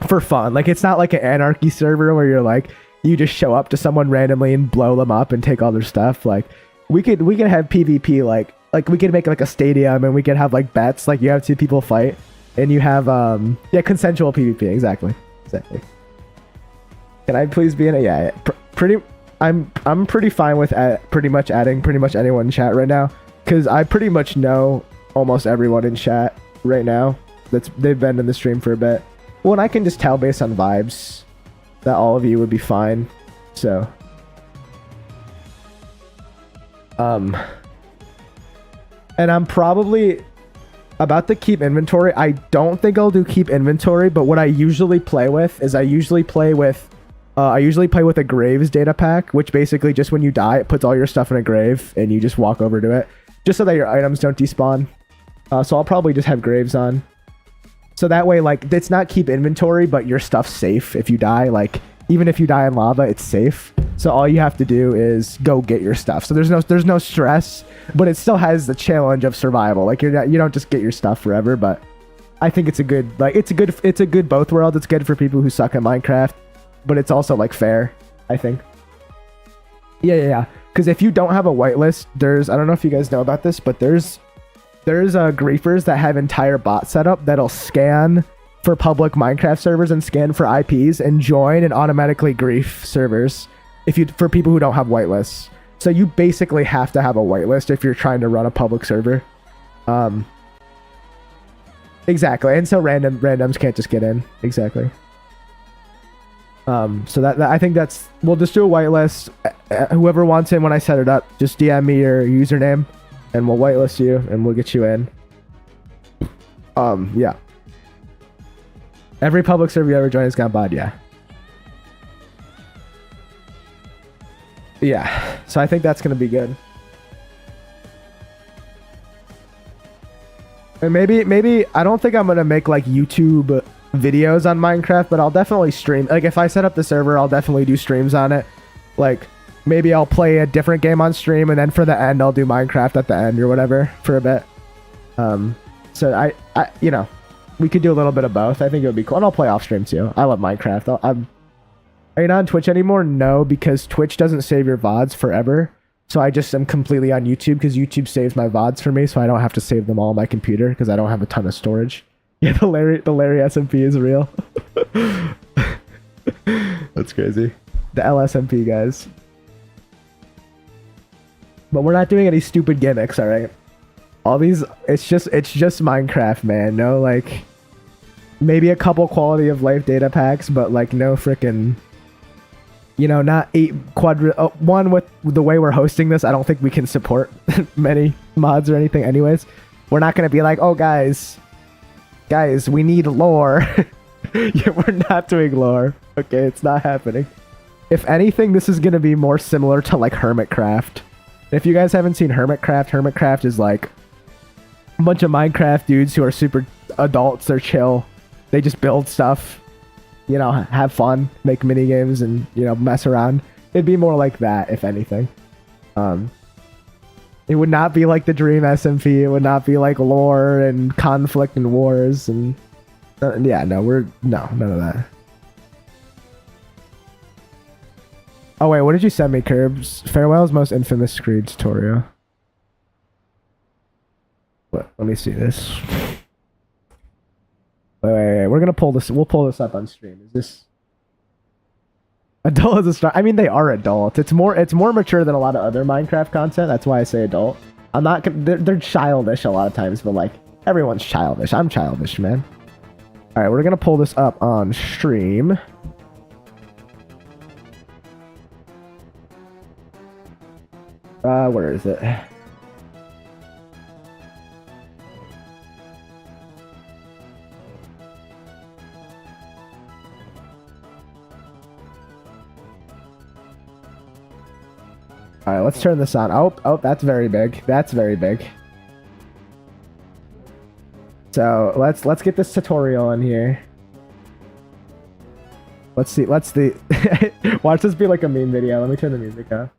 for fun. Like it's not like an anarchy server where you're like you just show up to someone randomly and blow them up and take all their stuff. Like we could have PvP like we could make like a stadium and we could have like bets, like you have two people fight and you have yeah, consensual PvP. Exactly. Can I please be in it? Yeah, I'm pretty fine with pretty much adding pretty much anyone in chat right now, because I pretty much know almost everyone in chat right now they've been in the stream for a bit. Well, and I can just tell based on vibes that all of you would be fine. So and I'm probably about to keep inventory. I don't think I'll do keep inventory, but what I usually play with is I usually play with a graves data pack, which basically just when you die, it puts all your stuff in a grave and you just walk over to it, just so that your items don't despawn. So I'll probably just have graves on. So that way, like, it's not keep inventory, but your stuff's safe if you die. Like, even if you die in lava, it's safe. So all you have to do is go get your stuff. So there's no stress, but it still has the challenge of survival. Like you don't just get your stuff forever, but I think it's a good both worlds. It's good for people who suck at Minecraft, but it's also like fair, I think. Yeah. Because if you don't have a whitelist, I don't know if you guys know about this, but there's griefers that have entire bot setup that'll scan for public Minecraft servers and scan for IPs and join and automatically grief servers for people who don't have whitelists. So you basically have to have a whitelist if you're trying to run a public server. Exactly. And so randoms can't just get in. Exactly. So that I think we'll just do a whitelist. Whoever wants in when I set it up, just DM me your username and we'll whitelist you and we'll get you in. Yeah. Every public server you ever join has gone bad, yeah. Yeah, so I think that's going to be good. And maybe, I don't think I'm going to make like YouTube videos on Minecraft, but I'll definitely stream. Like if I set up the server, I'll definitely do streams on it. Like maybe I'll play a different game on stream and then for the end, I'll do Minecraft at the end or whatever for a bit. So I you know, we could do a little bit of both. I think it would be cool. And I'll play off stream too. I love Minecraft. Are you not on Twitch anymore? No, because Twitch doesn't save your VODs forever. So I just am completely on YouTube because YouTube saves my VODs for me, so I don't have to save them all on my computer because I don't have a ton of storage. Yeah, the Larry SMP is real. That's crazy. The LSMP, guys. But we're not doing any stupid gimmicks, all right? All these, it's just Minecraft, man. No, like, maybe a couple quality of life data packs, but like no freaking, you know, not 8 one with the way we're hosting this. I don't think we can support many mods or anything. Anyways, we're not gonna be like, oh guys, we need lore. Yeah, we're not doing lore. Okay, it's not happening. If anything, this is gonna be more similar to like Hermitcraft. If you guys haven't seen Hermitcraft is like a bunch of Minecraft dudes who are super adults. They're chill. They just build stuff, you know, have fun, make mini games, and you know, mess around. It'd be more like that, if anything. It would not be like the Dream SMP. It would not be like lore and conflict and wars and yeah, no, none of that. Oh wait, what did you send me, Curbs? Farewell's most infamous screed tutorial. What? Let me see this. Wait. We're gonna pull this. We'll pull this up on stream. Is this adult as a start? I mean, they are adult. It's more mature than a lot of other Minecraft content. That's why I say adult. I'm not. They're childish a lot of times, but like Everyone's childish. I'm childish, man. All right, we're gonna pull this up on stream. Where is it? All right, let's turn this on. Oh, that's very big. That's very big. So let's get this tutorial in here. Let's see. Watch this be like a meme video. Let me turn the music off.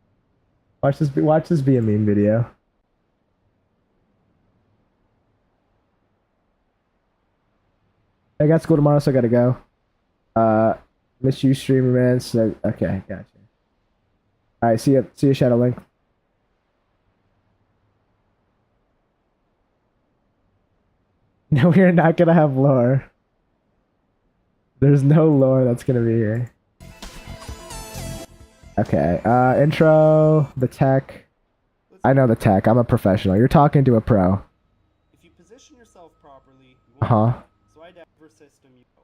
Watch this be a meme video. I got school tomorrow, so I gotta go. Miss you, streamer man. So okay, gotcha. All right, see you, Shadow Link. No, we're not gonna have lore. There's no lore that's gonna be here. Okay, intro, the tech. I know the tech. I'm a professional. You're talking to a pro. If you position yourself properly, you won't slide out per system you go.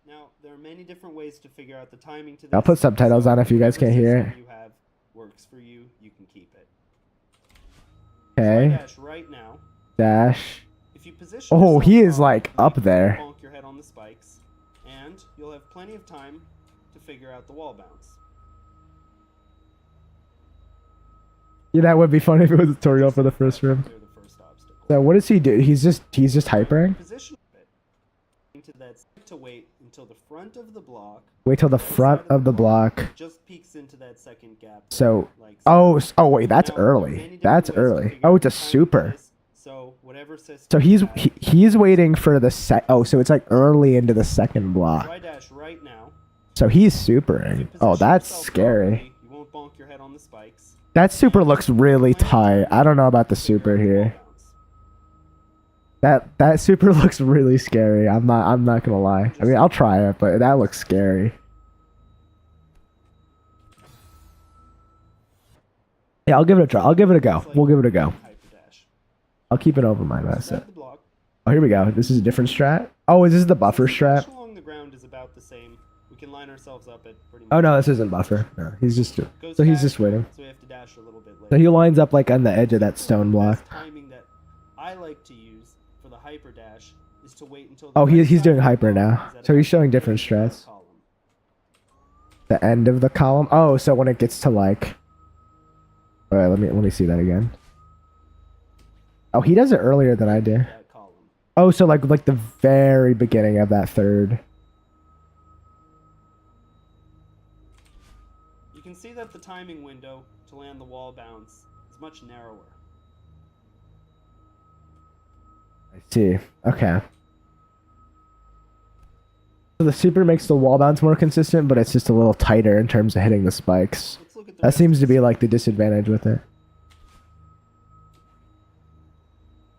Now, there are many different ways to figure out the timing to this. I'll put subtitles on if you guys can't hear it. You have works for you, you can keep it. Okay. Dash right now. Dash. If you position oh, he is properly, like up there. Bonk your head on the spikes, and you'll have plenty of time to figure out the wall bounce. Yeah, that would be funny if it was a tutorial for the first room. So what does he do? He's just hypering? Position to wait until the front of the block. Wait till the front of the block. Just peeks into that second gap. So like oh wait, that's early. That's early. Oh, it's a super. So whatever system. So he's waiting for the oh, so it's like early into the second block. Try dash right now. So he's supering. Oh, that's scary. You won't bonk your head on the spikes. That super looks really tight. I don't know about the super here. That super looks really scary. I'm not gonna lie. I mean, I'll try it, but that looks scary. Yeah, I'll give it a try. I'll give it a go. We'll give it a go. I'll keep it over my mess. Oh, here we go. This is a different strat. Oh, is this the buffer strat? Along the ground is about the same. We can line ourselves up at pretty much. Oh no, this isn't buffer. No, he's just so he's just waiting. So we have to dash a little bit later. So he lines up like on the edge of that stone block. Timing that I like to use for the hyper dash is to wait until. Oh, he's doing hyper now. So he's showing different strats. The end of the column. Oh, so when it gets to like. All right, let me see that again. Oh, he does it earlier than I do. Oh, so like the very beginning of that third. You can see that the timing window to land the wall bounce is much narrower. I see. Okay. So the super makes the wall bounce more consistent, but it's just a little tighter in terms of hitting the spikes. That seems to be like the disadvantage with it.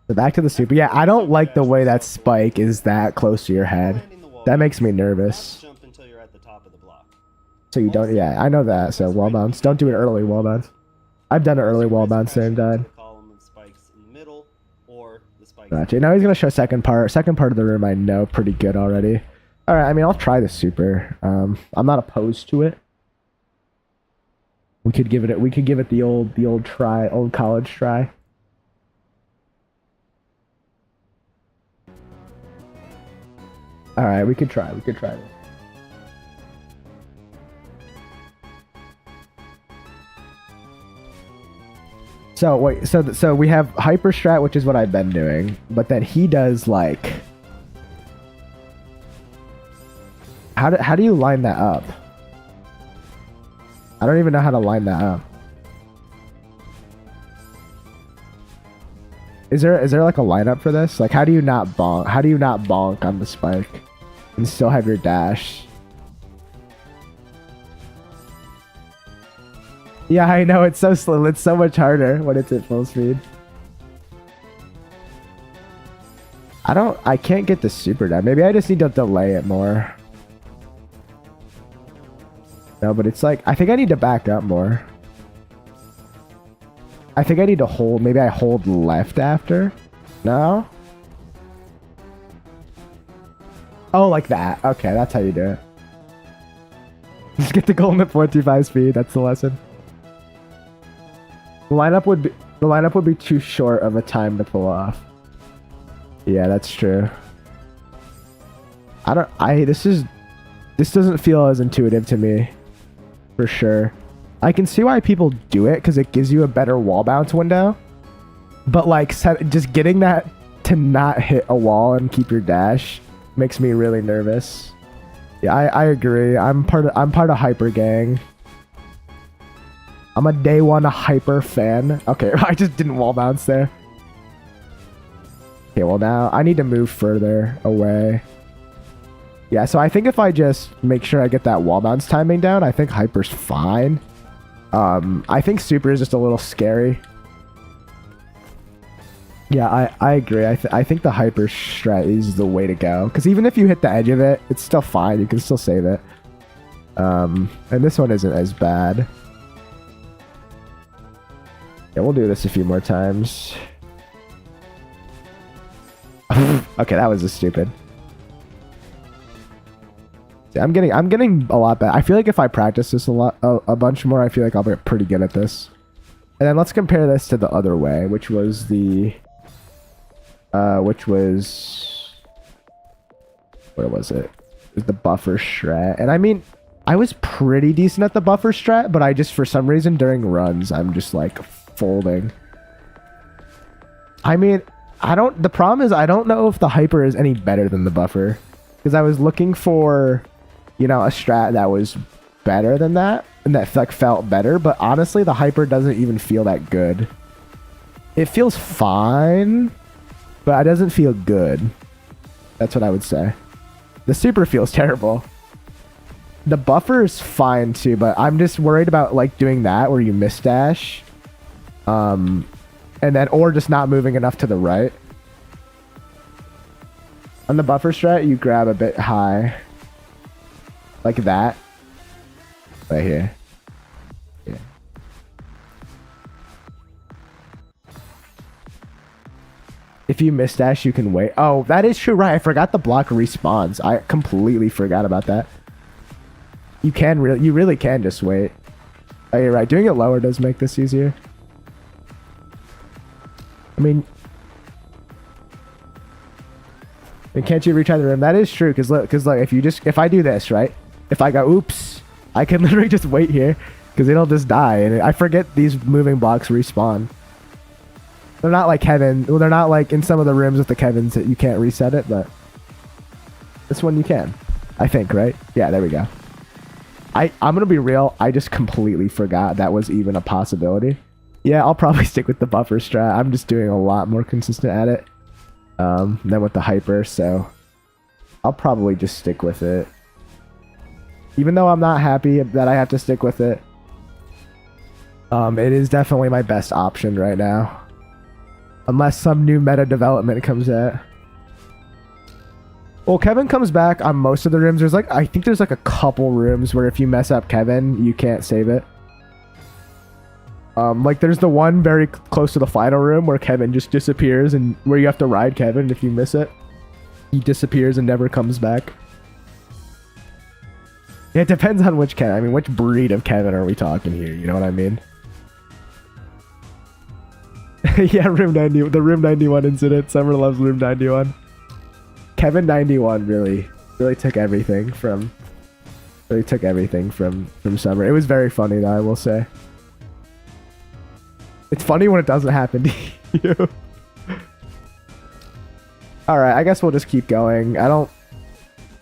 So back to the super. Yeah, I don't like the way that spike is that close to your head. That makes me nervous. So you don't, yeah, I know that. So wall bounce. Don't do it early wall bounce. I've done an early wall bounce there and died. Gotcha. Now he's going to show second part. Second part of the room I know pretty good already. Alright, I mean, I'll try the super. I'm not opposed to it. We could give it the old try, old college try. Alright, we could try this. So wait, so we have hyper strat, which is what I've been doing, but then he does like. How do you line that up? I don't even know how to line that up. Is there like a lineup for this? Like how do you not bonk on the spike and still have your dash? Yeah, I know, it's so slow. It's so much harder when it's at full speed. I can't get the super down. Maybe I just need to delay it more. No, but it's like, I think I need to back up more. I think I need to hold, maybe I hold left after? No? Oh, like that. Okay, that's how you do it. Just get the golden at 425 speed. That's the lesson. The lineup would be too short of a time to pull off. Yeah, that's true. This doesn't feel as intuitive to me, for sure. I can see why people do it because it gives you a better wall bounce window. But like, just getting that to not hit a wall and keep your dash makes me really nervous. Yeah, I agree. I'm part of Hyper Gang. I'm a day one Hyper fan. Okay, I just didn't wall bounce there. Okay, well now I need to move further away. Yeah, so I think if I just make sure I get that wall bounce timing down, I think Hyper's fine. I think Super is just a little scary. Yeah, I agree. I think the Hyper strat is the way to go. Because even if you hit the edge of it, it's still fine. You can still save it. And this one isn't as bad. Yeah, we'll do this a few more times. Okay, that was just stupid. See, I'm getting a lot better. I feel like if I practice this a bunch more, I feel like I'll be pretty good at this. And then let's compare this to the other way, which was the... where was it? It was the buffer strat. And I mean, I was pretty decent at the buffer strat, but I just, for some reason, during runs, I'm just like folding. I mean, the problem is I don't know if the Hyper is any better than the buffer. Because I was looking for, you know, a strat that was better than that. And that like felt better. But honestly, the Hyper doesn't even feel that good. It feels fine, but it doesn't feel good. That's what I would say. The Super feels terrible. The buffer is fine too, but I'm just worried about like doing that where you miss dash. And then, or just not moving enough to the right. On the buffer strat, you grab a bit high. Like that. Right here. Yeah. If you miss dash, you can wait. Oh, that is true, right? I forgot the block respawns. I completely forgot about that. You really can just wait. Oh, you're right. Doing it lower does make this easier. I mean, can't you retry the room? That is true, because look, if I do this, right? If I go, oops, I can literally just wait here, because it'll just die. And I forget these moving blocks respawn. They're not like Kevin. Well, they're not like in some of the rooms with the Kevins that you can't reset it, but this one you can. I think, right? Yeah, there we go. I'm gonna be real. I just completely forgot that was even a possibility. Yeah, I'll probably stick with the buffer strat. I'm just doing a lot more consistent at it than with the Hyper, so I'll probably just stick with it. Even though I'm not happy that I have to stick with it, it is definitely my best option right now. Unless some new meta development comes out. Well, Kevin comes back on most of the rooms. I think there's like a couple rooms where if you mess up Kevin, you can't save it. Like there's the one very close to the final room where Kevin just disappears and where you have to ride Kevin if you miss it. He disappears and never comes back. Yeah, it depends on which Kevin. I mean, which breed of Kevin are we talking here? You know what I mean? Yeah, Room 90, the Room 91 incident. Summer loves Room 91. Kevin 91 really took everything from Summer. It was very funny though, I will say. It's funny when it doesn't happen to you. Alright, I guess we'll just keep going. I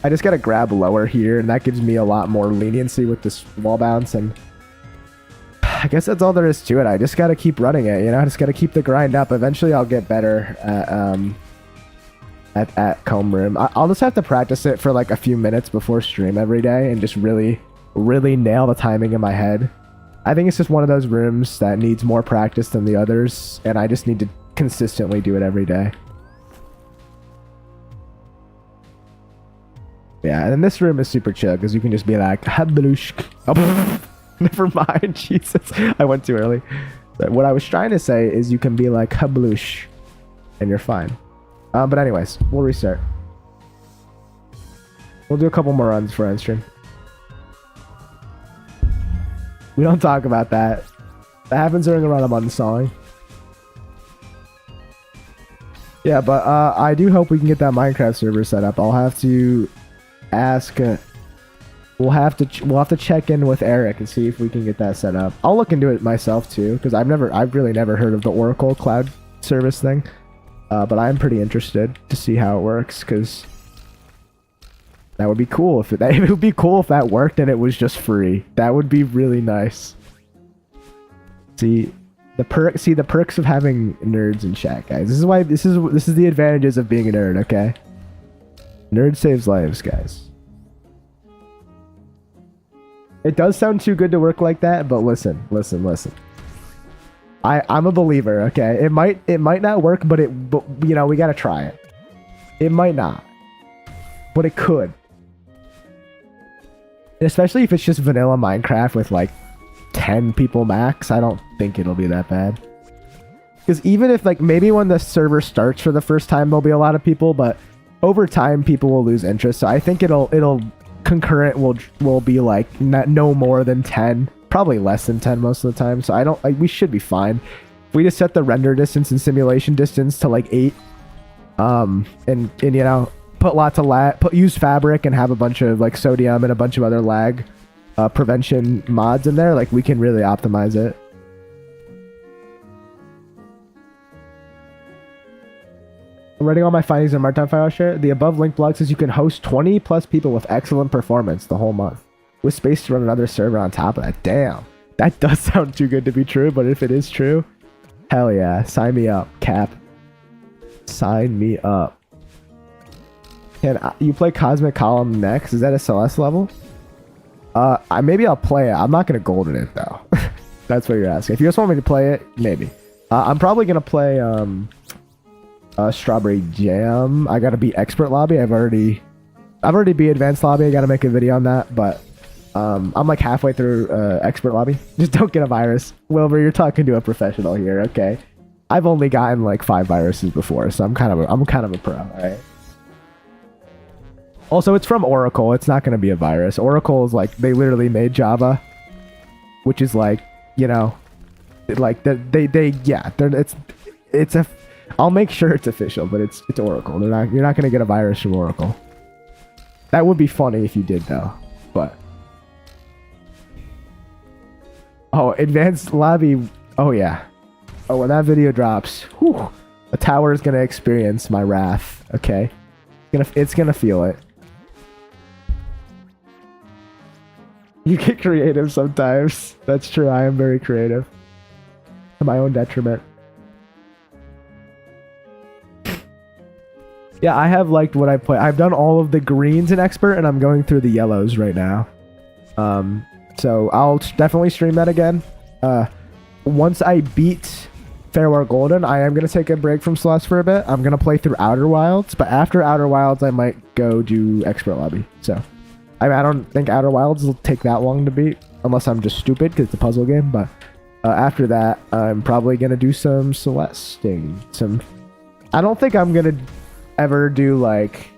just gotta grab lower here, and that gives me a lot more leniency with this wall bounce, and I guess that's all there is to it. I just gotta keep running it, you know? I just gotta keep the grind up. Eventually I'll get better at Comb Room. I'll just have to practice it for like a few minutes before stream every day and just really nail the timing in my head. I think it's just one of those rooms that needs more practice than the others, and I just need to consistently do it every day. Yeah, and then this room is super chill because you can just be like, habloosh. Oh, never mind, Jesus. I went too early. But what I was trying to say is you can be like, habloosh, and you're fine. But anyways, we'll restart. We'll do a couple more runs for end stream. We don't talk about that. That happens during a run I'm uninstalling. Yeah, but I do hope we can get that Minecraft server set up. I'll have to ask. We'll have to check in with Eric and see if we can get that set up. I'll look into it myself too, because I've really never heard of the Oracle cloud service thing. But I'm pretty interested to see how it works, because that would be cool if it would be cool if that worked and it was just free. That would be really nice. See the perks of having nerds in chat, guys. This is the advantages of being a nerd, okay? Nerd saves lives, guys. It does sound too good to work like that, but listen. I'm a believer, okay? It might not work, but you know, we gotta try it. It might not, but it could. Especially if it's just vanilla Minecraft with like 10 people max, I don't think it'll be that bad. Because even if like maybe when the server starts for the first time there'll be a lot of people, but over time people will lose interest. So I think it'll concurrent will be like no more than 10, probably less than 10 most of the time. So we should be fine. If we just set the render distance and simulation distance to like 8, and you know, put lots of use fabric and have a bunch of like sodium and a bunch of other lag prevention mods in there, like we can really optimize it. I'm writing all my findings in Maritime File Share. The above link blog says you can host 20 plus people with excellent performance the whole month, with space to run another server on top of that. Damn, that does sound too good to be true, but if it is true, hell yeah, sign me up, Cap. Sign me up. Can you play Cosmic Column next? Is that a Celeste level? Maybe I'll play it. I'm not gonna golden it though. That's what you're asking. If you just want me to play it, maybe. I'm probably gonna play Strawberry Jam. I gotta beat Expert Lobby. I've already beat Advanced Lobby. I gotta make a video on that, but I'm like halfway through Expert Lobby. Just don't get a virus. Wilbur, you're talking to a professional here, okay? I've only gotten like 5 viruses before, so I'm kind of a pro, alright? Also, it's from Oracle. It's not going to be a virus. Oracle is like, they literally made Java, which is like, you know, like I'll make sure it's official, but it's Oracle. You're not going to get a virus from Oracle. That would be funny if you did though, but. Oh, Advanced Lobby. Oh yeah. Oh, when that video drops, whew, the tower is going to experience my wrath, okay? It's gonna feel it. You get creative sometimes. That's true. I am very creative. To my own detriment. Yeah, I have liked what I play. I've done all of the greens in Expert, and I'm going through the yellows right now. So I'll definitely stream that again. Once I beat Fairware Golden, I am going to take a break from Celeste for a bit. I'm going to play through Outer Wilds, but after Outer Wilds, I might go do Expert Lobby. So I don't think Outer Wilds will take that long to beat, unless I'm just stupid because it's a puzzle game. But after that, I'm probably gonna do some Celesting. I don't think I'm gonna ever do like.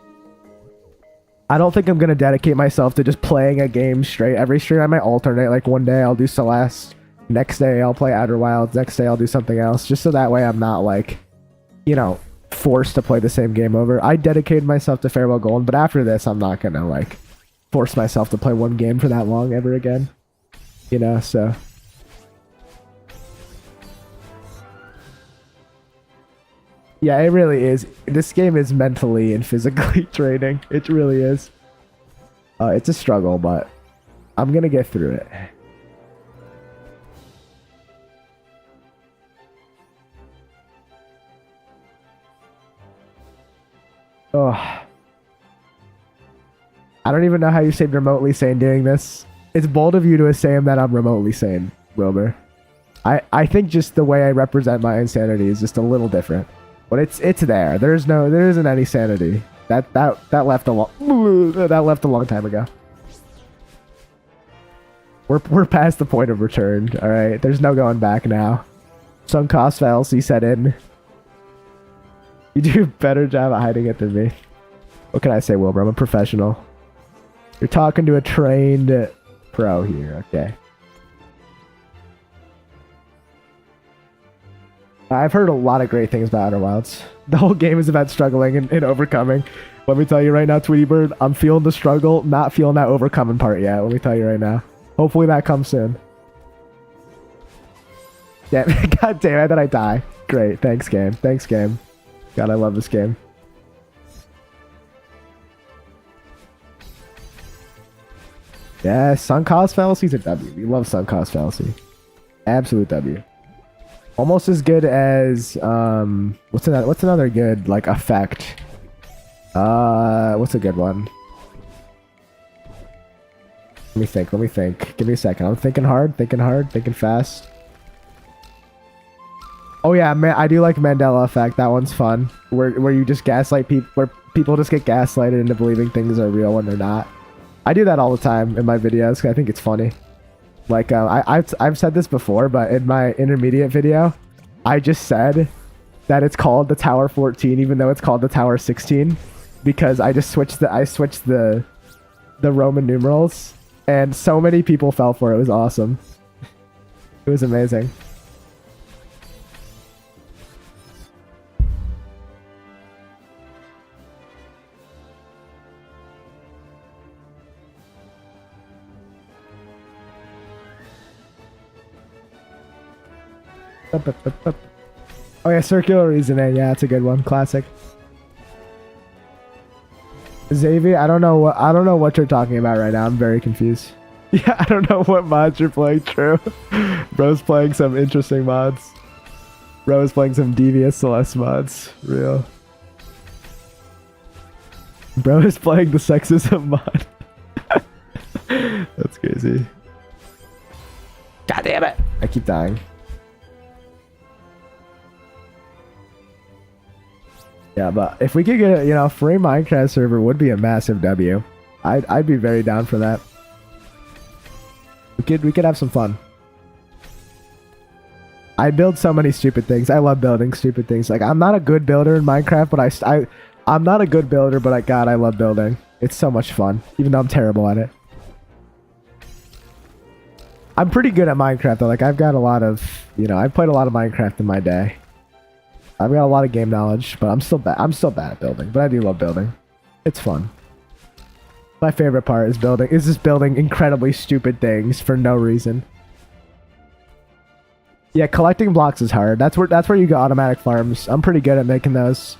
I don't think I'm gonna dedicate myself to just playing a game straight every stream. I might alternate. Like one day I'll do Celeste, next day I'll play Outer Wilds, next day I'll do something else, just so that way I'm not like, you know, forced to play the same game over. I dedicated myself to Farewell Golden, but after this, I'm not gonna like force myself to play one game for that long ever again, you know. So yeah, it really is. This game is mentally and physically draining. It really is. It's a struggle, but I'm gonna get through it. Oh, I don't even know how you say remotely sane doing this. It's bold of you to assume that I'm remotely sane, Wilbur. I think just the way I represent my insanity is just a little different, but it's there. There isn't any sanity. That left a long time ago. We're past the point of return. All right, there's no going back now. Sunk cost fallacy set in. You do a better job at hiding it than me. What can I say, Wilbur? I'm a professional. You're talking to a trained pro here. Okay. I've heard a lot of great things about Outer Wilds. The whole game is about struggling and overcoming. Let me tell you right now, Tweety Bird, I'm feeling the struggle, not feeling that overcoming part yet. Let me tell you right now. Hopefully that comes soon. Yeah, God damn, I thought I'd die. Great, thanks game. Thanks game. God, I love this game. Yeah, sunk cost fallacy's a W. We love sunk cost fallacy. Absolute W. Almost as good as what's another good like effect? What's a good one? Let me think. Give me a second. I'm thinking hard, thinking fast. Oh yeah, man, I do like Mandela effect. That one's fun. Where you just gaslight people, where people just get gaslighted into believing things are real when they're not. I do that all the time in my videos 'cause I think it's funny. Like I've said this before, but in my intermediate video, I just said that it's called the Tower 14, even though it's called the Tower 16, because I switched the Roman numerals, and so many people fell for it. It was awesome. It was amazing. Oh yeah, circular reasoning. Yeah, it's a good one. Classic. Xavier, I don't know what you're talking about right now. I'm very confused. Yeah, I don't know what mods you're playing. True. Bro's playing some interesting mods. Bro's playing some devious Celeste mods. Real. Bro is playing the sexism mod. That's crazy. God damn it! I keep dying. Yeah, but if we could get a, free Minecraft server would be a massive W. I'd be very down for that. We could have some fun. I build so many stupid things. I love building stupid things. Like I'm not a good builder in Minecraft, but I'm not a good builder, but God, I love building. It's so much fun, even though I'm terrible at it. I'm pretty good at Minecraft though. Like I've got a lot of, I've played a lot of Minecraft in my day. I've got a lot of game knowledge, but I'm still bad at building, but I do love building. It's fun. My favorite part is just building incredibly stupid things for no reason. Yeah, collecting blocks is hard. That's where you get automatic farms. I'm pretty good at making those.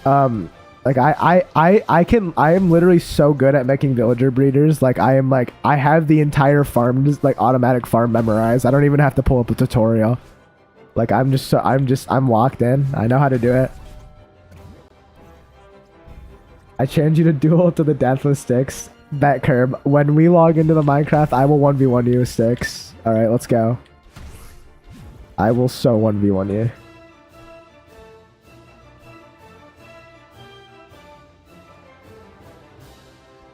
Like I am literally so good at making villager breeders. Like I have the entire farm, just like automatic farm memorized. I don't even have to pull up a tutorial. Like I'm locked in. I know how to do it. I challenge you to duel to the death with sticks. Bet curb. When we log into the Minecraft, I will 1v1 you with sticks. Alright, let's go. I will so 1v1 you.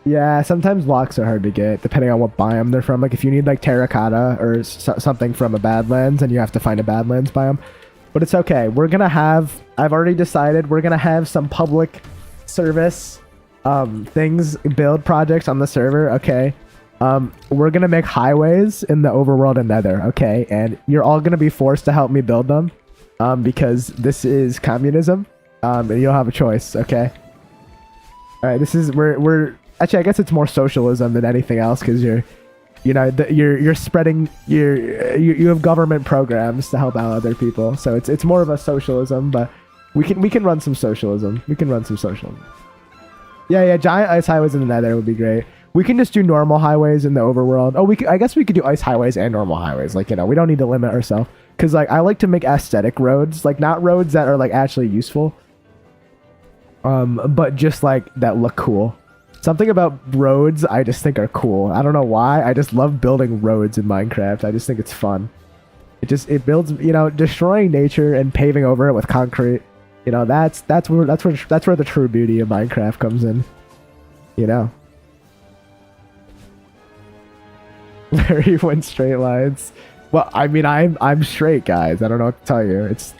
Yeah, sometimes blocks are hard to get, depending on what biome they're from. Like, if you need, like, terracotta or something from a Badlands, and you have to find a Badlands biome. But it's okay. We're gonna have... I've already decided we're gonna have some public service build projects on the server, okay? We're gonna make highways in the overworld and nether, okay? And you're all gonna be forced to help me build them, because this is communism, and you don't have a choice, okay? Alright, this is... We're actually, I guess it's more socialism than anything else, because you're spreading you have government programs to help out other people, so it's more of a socialism. But we can run some socialism. Yeah, giant ice highways in the nether would be great. We can just do normal highways in the overworld. Oh, I guess we could do ice highways and normal highways. Like, we don't need to limit ourselves, because like I like to make aesthetic roads, like not roads that are like actually useful, but just like that look cool. Something about roads I just think are cool. I don't know why. I just love building roads in Minecraft. I just think it's fun. It builds, destroying nature and paving over it with concrete. That's where the true beauty of Minecraft comes in. Larry went straight lines. Well, I mean, I'm straight, guys. I don't know what to tell you. It's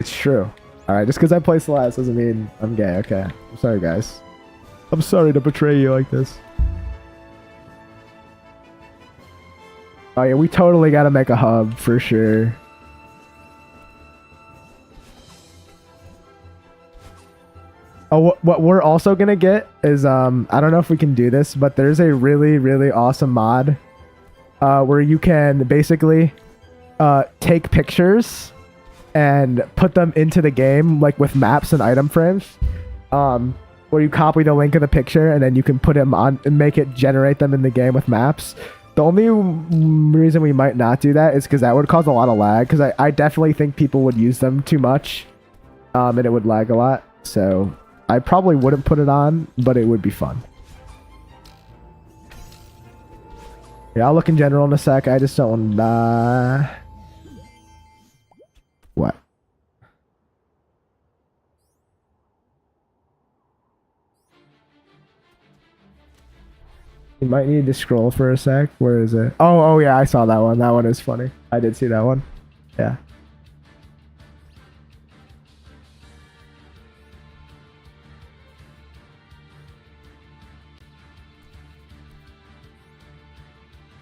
true. All right, just because I play Celeste doesn't mean I'm gay. Okay, I'm sorry, guys. I'm sorry to betray you like this. Oh yeah, we totally gotta make a hub for sure. Oh, what we're also gonna get is I don't know if we can do this, but there's a really awesome mod where you can basically take pictures and put them into the game, like with maps and item frames, where you copy the link of the picture and then you can put them on and make it generate them in the game with maps. The only reason we might not do that is because that would cause a lot of lag, because I definitely think people would use them too much, and it would lag a lot. So I probably wouldn't put it on, but it would be fun. Yeah, I'll look in general in a sec. I just don't want to die. What? You might need to scroll for a sec. Where is it? Oh yeah, I saw that one. That one is funny. I did see that one. Yeah.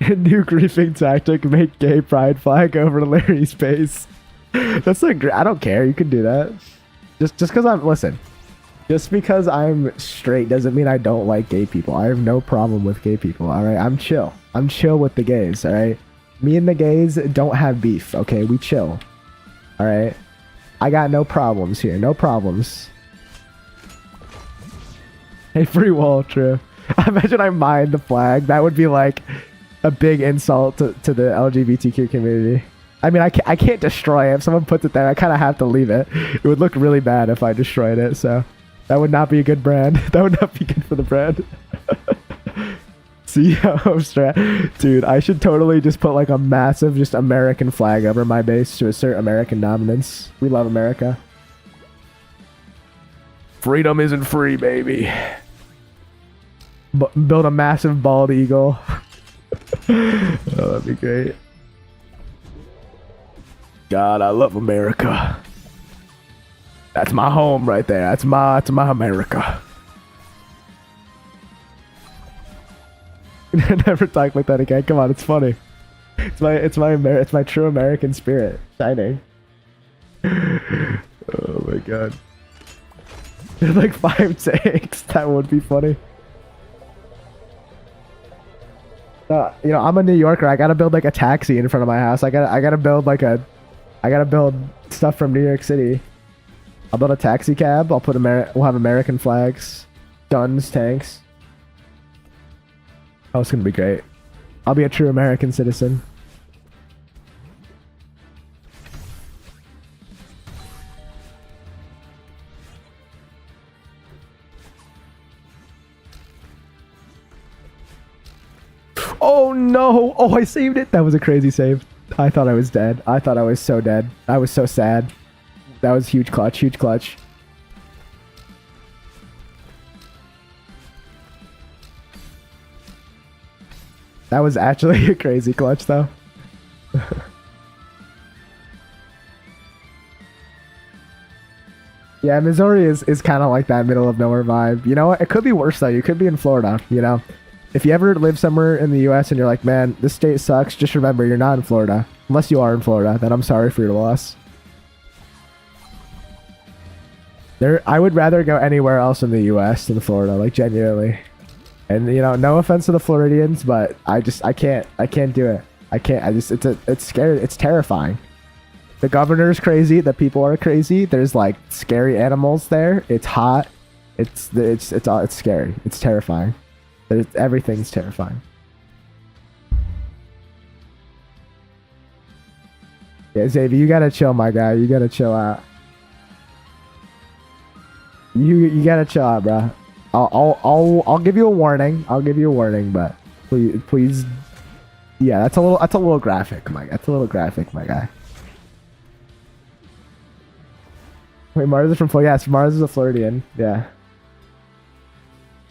New griefing tactic, make gay pride flag over to Larry's face. That's like, I don't care, you can do that. Just because listen, just because I'm straight doesn't mean I don't like gay people. I have no problem with gay people, alright? I'm chill with the gays, alright? Me and the gays don't have beef, okay? We chill, alright? I got no problems here, no problems. Hey, free wall, true. I imagine I mined the flag. That would be like a big insult to the LGBTQ community. I mean, I can't destroy it. If someone puts it there, I kind of have to leave it. It would look really bad if I destroyed it, so that would not be a good brand. That would not be good for the brand. CEO strat. Dude, I should totally just put like a massive just American flag over my base to assert American dominance. We love America. Freedom isn't free, baby. Build a massive bald eagle. Oh, that'd be great. God, I love America. That's my home right there. That's my America. Never talk like that again. Come on, it's funny. It's my true American spirit shining. Oh my god. There's like 5 tanks. That would be funny. You know, I'm a New Yorker. I gotta build like a taxi in front of my house. I gotta build like I gotta build stuff from New York City. I'll build a taxi cab. I'll put we'll have American flags, guns, tanks. Oh, it's gonna be great. I'll be a true American citizen. Oh no! Oh, I saved it! That was a crazy save. I thought I was dead. I thought I was so dead. I was so sad. That was huge clutch, huge clutch. That was actually a crazy clutch though. Yeah, Missouri is kind of like that middle of nowhere vibe. You know what? It could be worse though. You could be in Florida, you know? If you ever live somewhere in the US and you're like, man, this state sucks, just remember you're not in Florida. Unless you are in Florida, then I'm sorry for your loss. I would rather go anywhere else in the US than Florida, like genuinely. And you know, no offense to the Floridians, but I can't do it. It's scary, it's terrifying. The governor's crazy, the people are crazy, there's like scary animals there, it's hot, it's scary, it's terrifying. Everything's terrifying. Yeah, Xavier, you gotta chill, my guy. You gotta chill out. You gotta chill out, bro. I'll give you a warning. I'll give you a warning, but please. Yeah, that's a little graphic, my guy. That's a little graphic, my guy. Wait, Mars is from Florida. Yes, Mars is a Floridian. Yeah.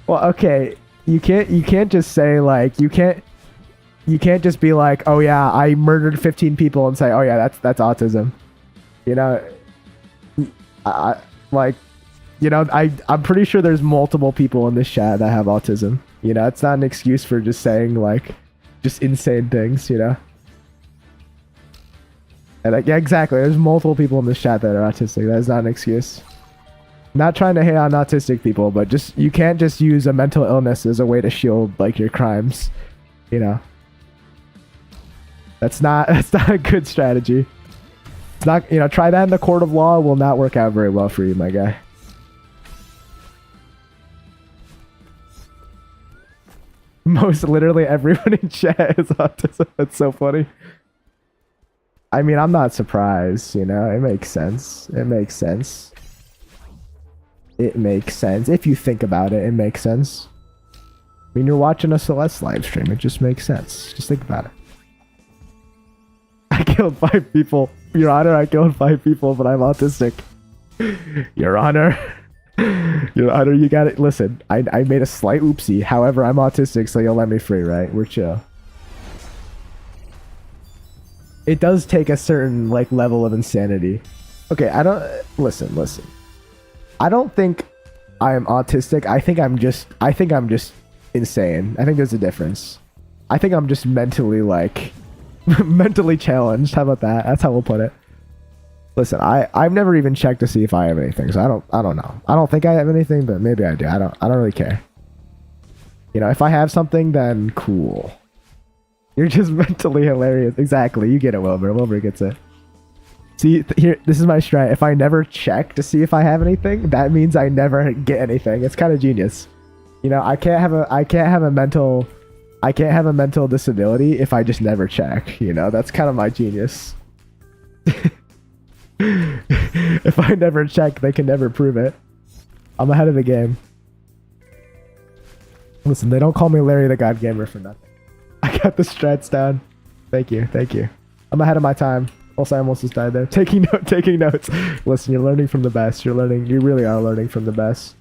Well, okay. You can't just say like you can't just be like, oh yeah, I murdered 15 people and say, oh yeah, that's autism. You know, like you know, I'm pretty sure there's multiple people in this chat that have autism. You know, it's not an excuse for just saying like just insane things, you know. And like, yeah, exactly. There's multiple people in this chat that are autistic. That is not an excuse. Not trying to hate on autistic people, but just you can't just use a mental illness as a way to shield like your crimes, you know. That's not a good strategy. It's not, you know, try that in the court of law, it will not work out very well for you, my guy. Most literally everyone in chat is autism. That's so funny. I mean, I'm not surprised, you know. It makes sense. It makes sense. It makes sense. If you think about it, it makes sense. I mean, you're watching a Celeste live stream. It just makes sense. Just think about it. I killed 5 people. Your Honor, I killed 5 people, but I'm autistic. Your Honor. Your Honor, you got it. Listen, I made a slight oopsie. However, I'm autistic, so you'll let me free, right? We're chill. It does take a certain like level of insanity. Okay, I don't listen. I don't think I am autistic. I think I'm just insane. I think there's a difference. I think I'm just mentally like mentally challenged. How about that? That's how we'll put it. Listen, I've never even checked to see if I have anything, so I don't know. I don't think I have anything, but maybe I do. I don't really care. You know, if I have something, then cool. You're just mentally hilarious. Exactly. You get it, Wilbur. Wilbur gets it. See, here, this is my strat. If I never check to see if I have anything, that means I never get anything. It's kind of genius. You know, I can't have a mental disability if I just never check. You know, that's kind of my genius. If I never check, they can never prove it. I'm ahead of the game. Listen, they don't call me Larry the God Gamer for nothing. I got the strats down. Thank you. I'm ahead of my time. Also, I almost just died there. Taking notes. Listen, you're learning from the best. You really are learning from the best.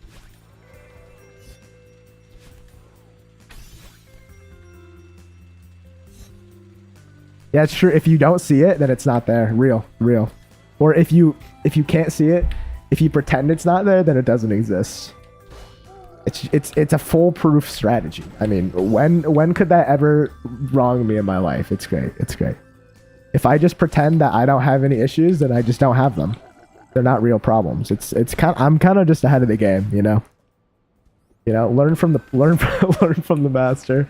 Yeah, it's true. If you don't see it, then it's not there. Real. Or if you can't see it, if you pretend it's not there, then it doesn't exist. It's a foolproof strategy. I mean, when could that ever wrong me in my life? It's great. If I just pretend that I don't have any issues, then I just don't have them. They're not real problems. I'm kind of just ahead of the game, you know. You know, learn from the master.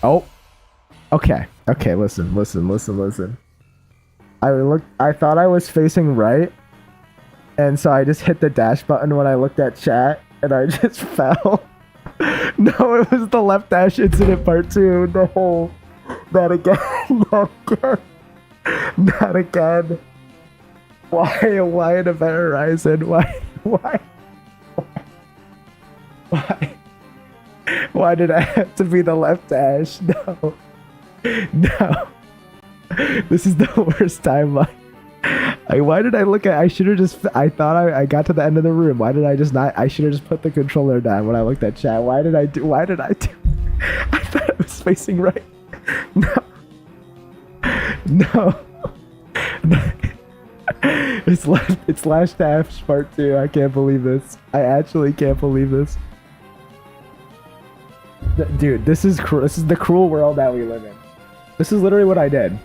Oh. Okay, listen. I thought I was facing right, and so I just hit the dash button when I looked at chat, and I just fell. No, it was the left dash incident part 2. No, not again. Not again. Why an event horizon? Why did I have to be the left dash? No. This is the worst timeline. Why did I look at? I should have just. I thought I got to the end of the room. Why did I just not? I should have just put the controller down when I looked at chat. Why did I do? I thought it was facing right. No. It's slash dash part 2. I can't believe this. I actually can't believe this. Dude, this is the cruel world that we live in. This is literally what I did.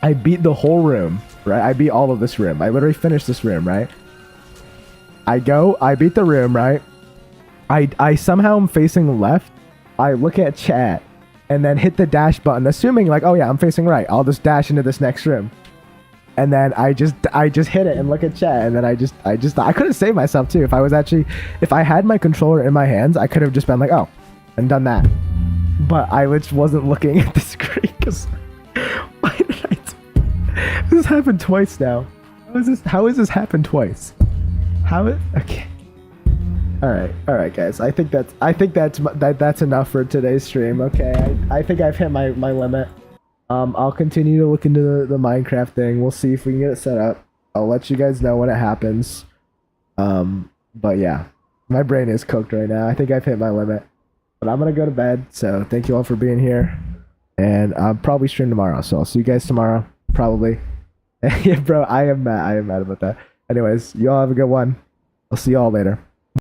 I beat the whole room, right? I beat all of this room. I literally finished this room, right? I beat the room, right? I somehow am facing left. I look at chat and then hit the dash button, assuming like, oh yeah, I'm facing right. I'll just dash into this next room. And then I just hit it and look at chat, and then I could have saved myself too. If I had my controller in my hands, I could have just been like, oh, and done that. But I just wasn't looking at the screen because why did I this has happened twice now. How has this happened twice? Okay. All right, guys. I think that's enough for today's stream. Okay, I think I've hit my limit. I'll continue to look into the Minecraft thing. We'll see if we can get it set up. I'll let you guys know when it happens. But yeah, my brain is cooked right now. I think I've hit my limit. But I'm gonna go to bed. So thank you all for being here. And I'll probably stream tomorrow. So I'll see you guys tomorrow. Probably. Yeah, bro, I am mad. I am mad about that. Anyways, you all have a good one. I'll see you all later.